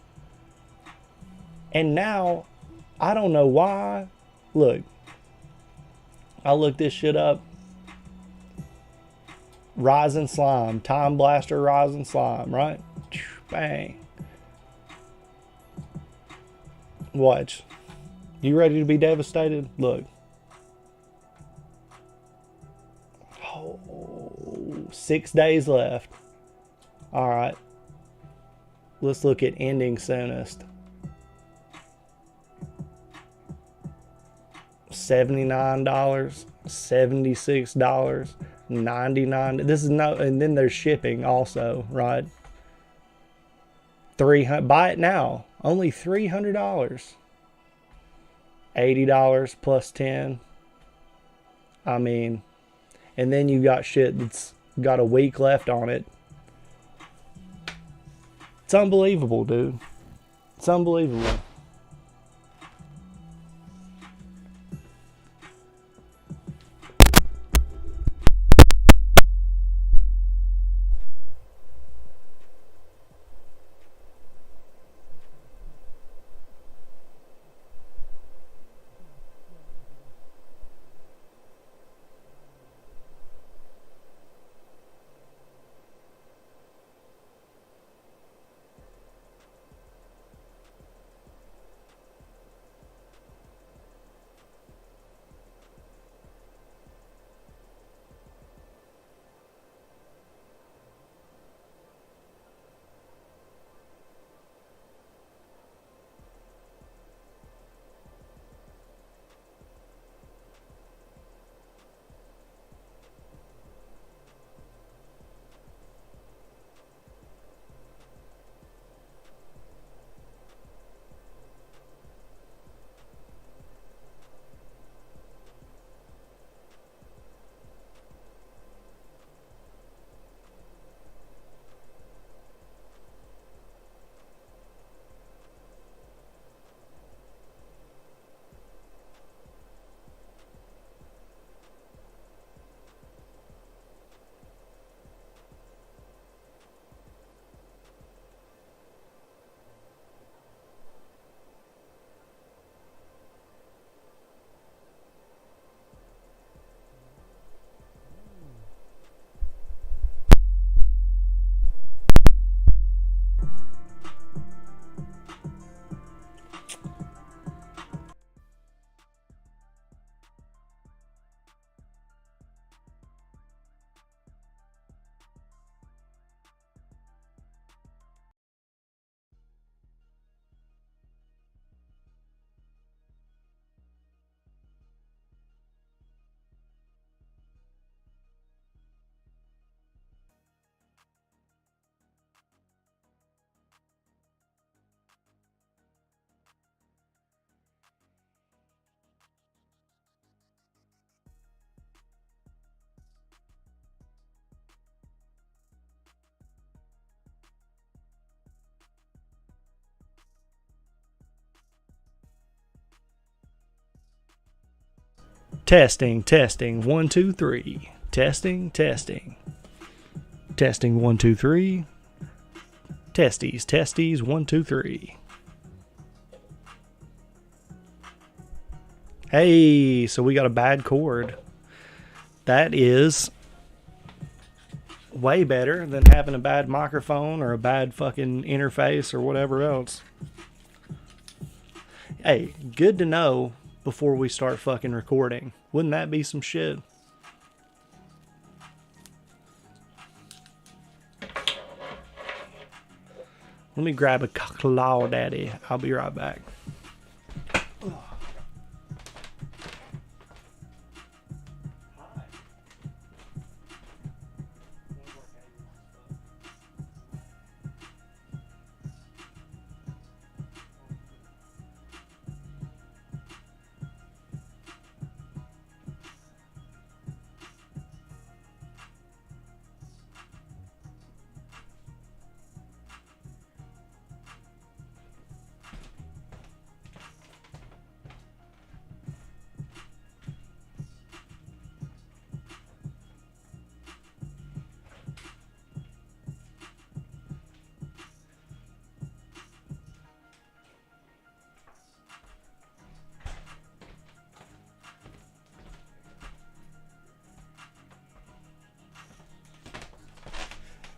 And now, I don't know why. Look, I looked this shit up. Rising Slime, Time Blaster Rising Slime, right? Bang. Watch. You ready to be devastated? Look. Oh, 6 days left. Alright. Let's look at ending soonest. $79, $76, $99. This is no, and then there's shipping also, right? $300. Buy it now. Only $300. $80 plus 10. I mean, and then you got shit that's got a week left on it. It's unbelievable, dude. It's unbelievable. Testing, testing, 1, 2, 3. Testing, testing. Testing, 1, 2, 3. Testes, testes, 1, 2, 3. Hey, so we got a bad cord. That is way better than having a bad microphone or a bad fucking interface or whatever else. Hey, good to know before we start fucking recording. Wouldn't that be some shit? Let me grab a claw daddy. I'll be right back.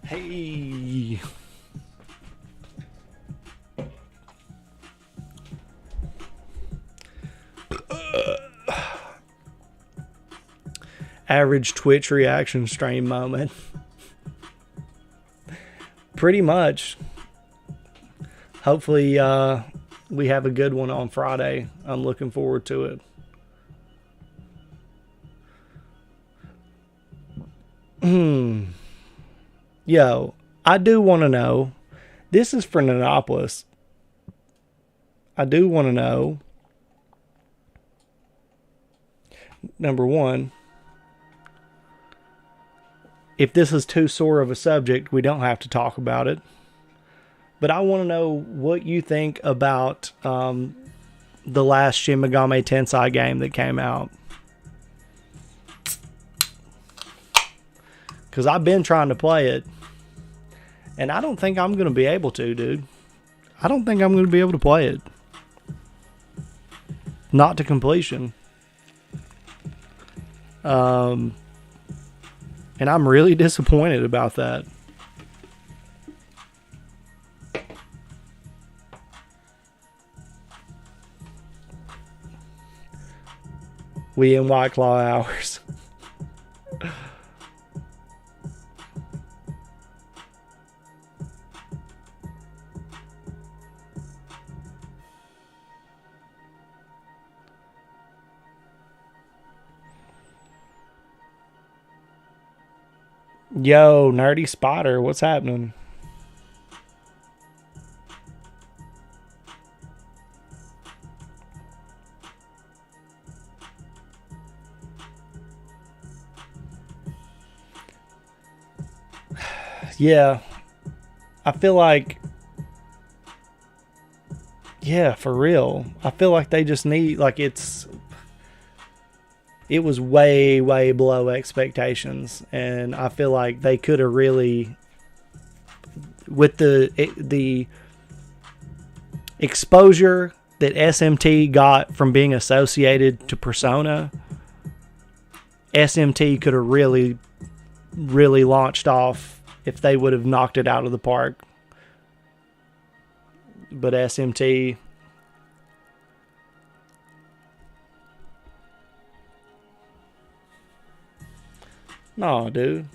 Hey. Average Twitch reaction stream moment. Pretty much. Hopefully we have a good one on Friday. I'm looking forward to it. Yo, I do want to know. This is for Nanopolis. I do want to know. Number one, if this is too sore of a subject, we don't have to talk about it. But I want to know what you think about the last Shin Megami Tensei game that came out. Because I've been trying to play it. And I don't think I'm going to be able to, dude. I don't think I'm going to be able to play it. Not to completion. And I'm really disappointed about that. We in White Claw hours. Yo, Nerdy Spotter, what's happening? Yeah, I feel like, yeah, for real. I feel like they just need, like, it was way, way below expectations. And I feel like they could have really, with the exposure that SMT got from being associated to Persona, SMT could have really, really launched off if they would have knocked it out of the park. But SMT... No, dude.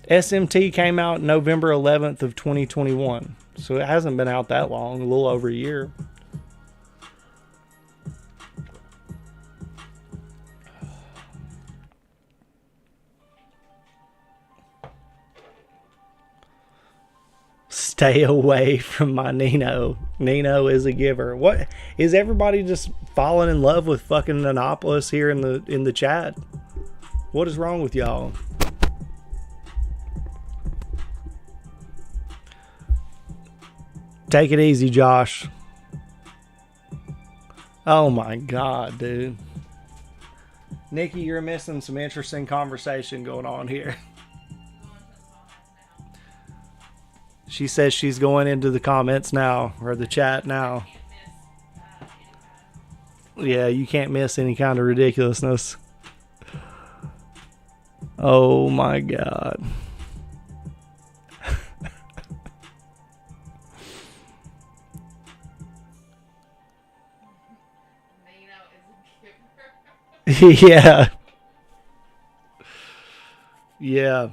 SMT came out November 11th of 2021. So it hasn't been out that long, a little over a year. Stay away from my Nino. Nino is a giver. What is everybody just falling in love with fucking Nanopolis here in the chat? What is wrong with y'all? Take it easy, Josh. Oh my God, dude. Nikki, you're missing some interesting conversation going on here. She says she's going into the comments now, or the chat now. Yeah, you can't miss any kind of ridiculousness. Oh my God. Yeah. Yeah.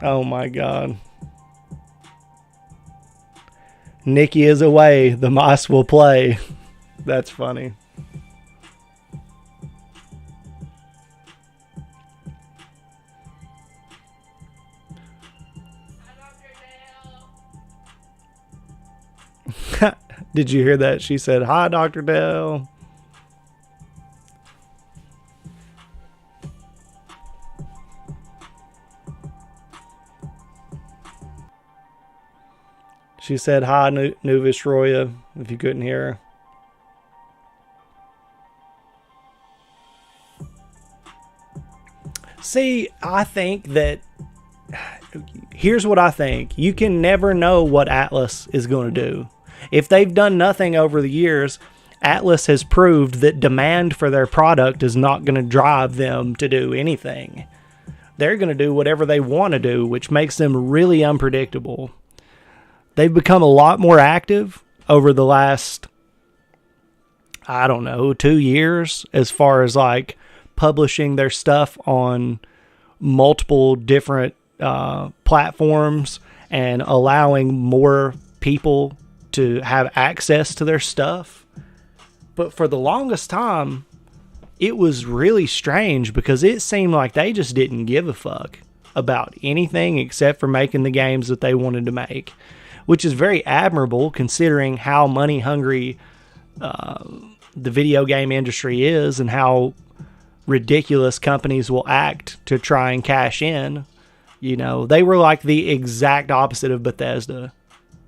Oh my God. Nikki is away. The mice will play. That's funny. Did you hear that? She said, "Hi, Dr. Dell." She said, "Hi, Nuvis Roya," if you couldn't hear her. See, I think that... Here's what I think. You can never know what Atlas is going to do. If they've done nothing over the years, Atlas has proved that demand for their product is not going to drive them to do anything. They're going to do whatever they want to do, which makes them really unpredictable. They've become a lot more active over the last, I don't know, 2 years as far as like publishing their stuff on multiple different platforms and allowing more people to have access to their stuff. But for the longest time, it was really strange because it seemed like they just didn't give a fuck about anything except for making the games that they wanted to make, which is very admirable considering how money hungry the video game industry is and how ridiculous companies will act to try and cash in. You know, they were like the exact opposite of Bethesda.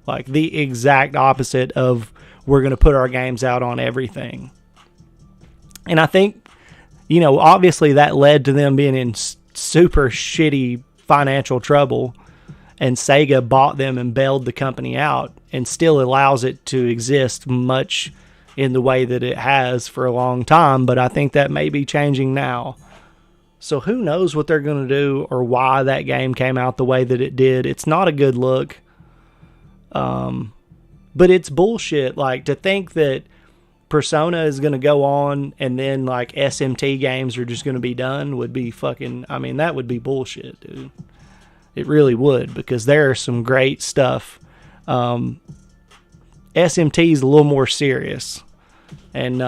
Like the exact opposite of, we're going to put our games out on everything. And I think, you know, obviously that led to them being in super shitty financial trouble. And Sega bought them and bailed the company out and still allows it to exist much in the way that it has for a long time. But I think that may be changing now. So who knows what they're going to do or why that game came out the way that it did. It's not a good look. But it's bullshit. Like, to think that Persona is going to go on and then like SMT games are just going to be done would be fucking, I mean, that would be bullshit, dude. It really would, because there's some great stuff. SMT is a little more serious. And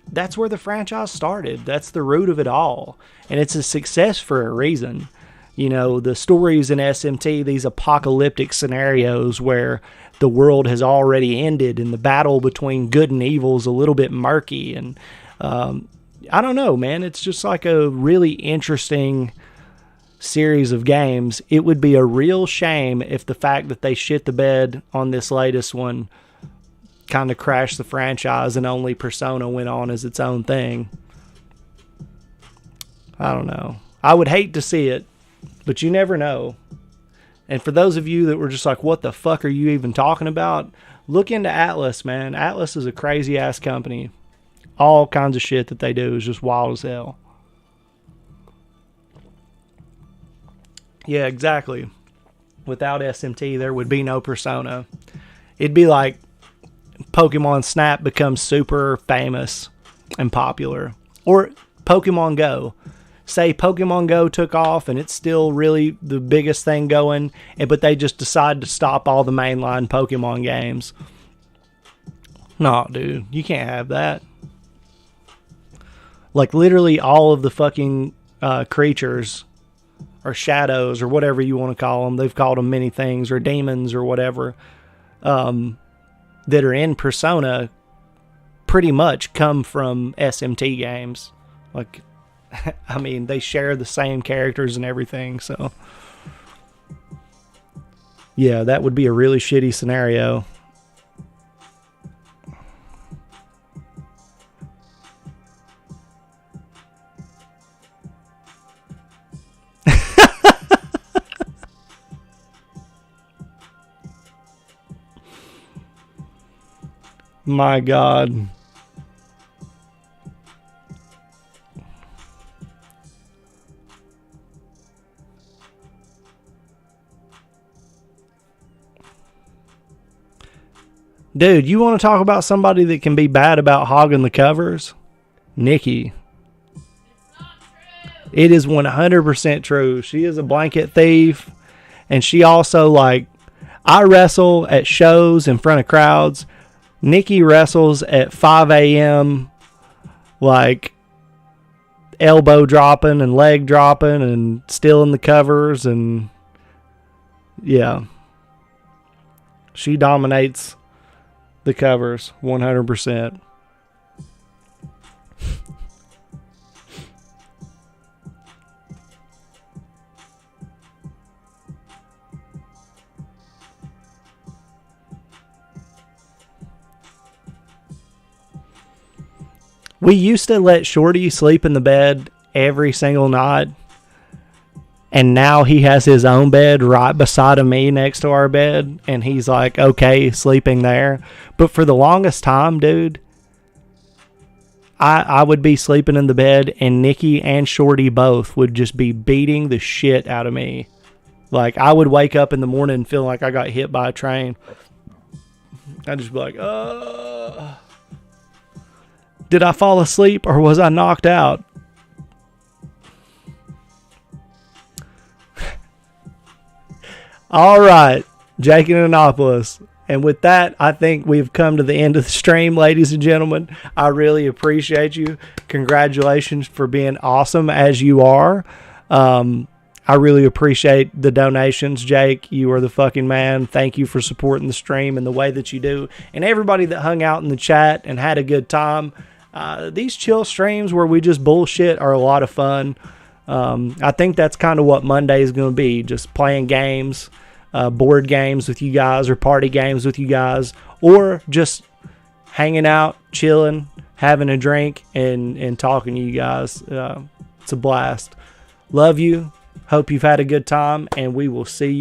that's where the franchise started. That's the root of it all. And it's a success for a reason. You know, the stories in SMT, these apocalyptic scenarios where the world has already ended and the battle between good and evil is a little bit murky. And I don't know, man. It's just like a really interesting series of games. It would be a real shame if the fact that they shit the bed on this latest one kind of crashed the franchise and only Persona went on as its own thing. I don't know. I would hate to see it, but you never know. And for those of you that were just like, what the fuck are you even talking about? Look into Atlas, man. Atlas is a crazy ass company. All kinds of shit that they do is just wild as hell. Yeah, exactly. Without SMT, there would be no Persona. It'd be like Pokemon Snap becomes super famous and popular. Or Pokemon Go. Say Pokemon Go took off and it's still really the biggest thing going, but they just decide to stop all the mainline Pokemon games. No, dude, you can't have that. Like, literally all of the fucking creatures or shadows or whatever you want to call them, they've called them many things, or demons or whatever, that are in Persona pretty much come from SMT games. Like, I mean, they share the same characters and everything, so yeah, that would be a really shitty scenario. My God. Dude, you want to talk about somebody that can be bad about hogging the covers? Nikki. It is 100% true. She is a blanket thief. And she also, like, I wrestle at shows in front of crowds. Nikki wrestles at 5 a.m., like, elbow dropping and leg dropping and stealing the covers. And, yeah. She dominates the covers 100%. We used to let Shorty sleep in the bed every single night. And now he has his own bed right beside of me next to our bed. And he's like, okay, sleeping there. But for the longest time, dude, I would be sleeping in the bed and Nikki and Shorty both would just be beating the shit out of me. Like, I would wake up in the morning and feel like I got hit by a train. I'd just be like, did I fall asleep or was I knocked out? All right, Jake and Annapolis. And with that, I think we've come to the end of the stream, ladies and gentlemen. I really appreciate you. Congratulations for being awesome as you are. I really appreciate the donations, Jake. You are the fucking man. Thank you for supporting the stream in the way that you do. And everybody that hung out in the chat and had a good time. These chill streams where we just bullshit are a lot of fun. I think that's kind of what Monday is going to be. Just playing games, board games with you guys or party games with you guys. Or just hanging out, chilling, having a drink, and talking to you guys. It's a blast. Love you. Hope you've had a good time. And we will see you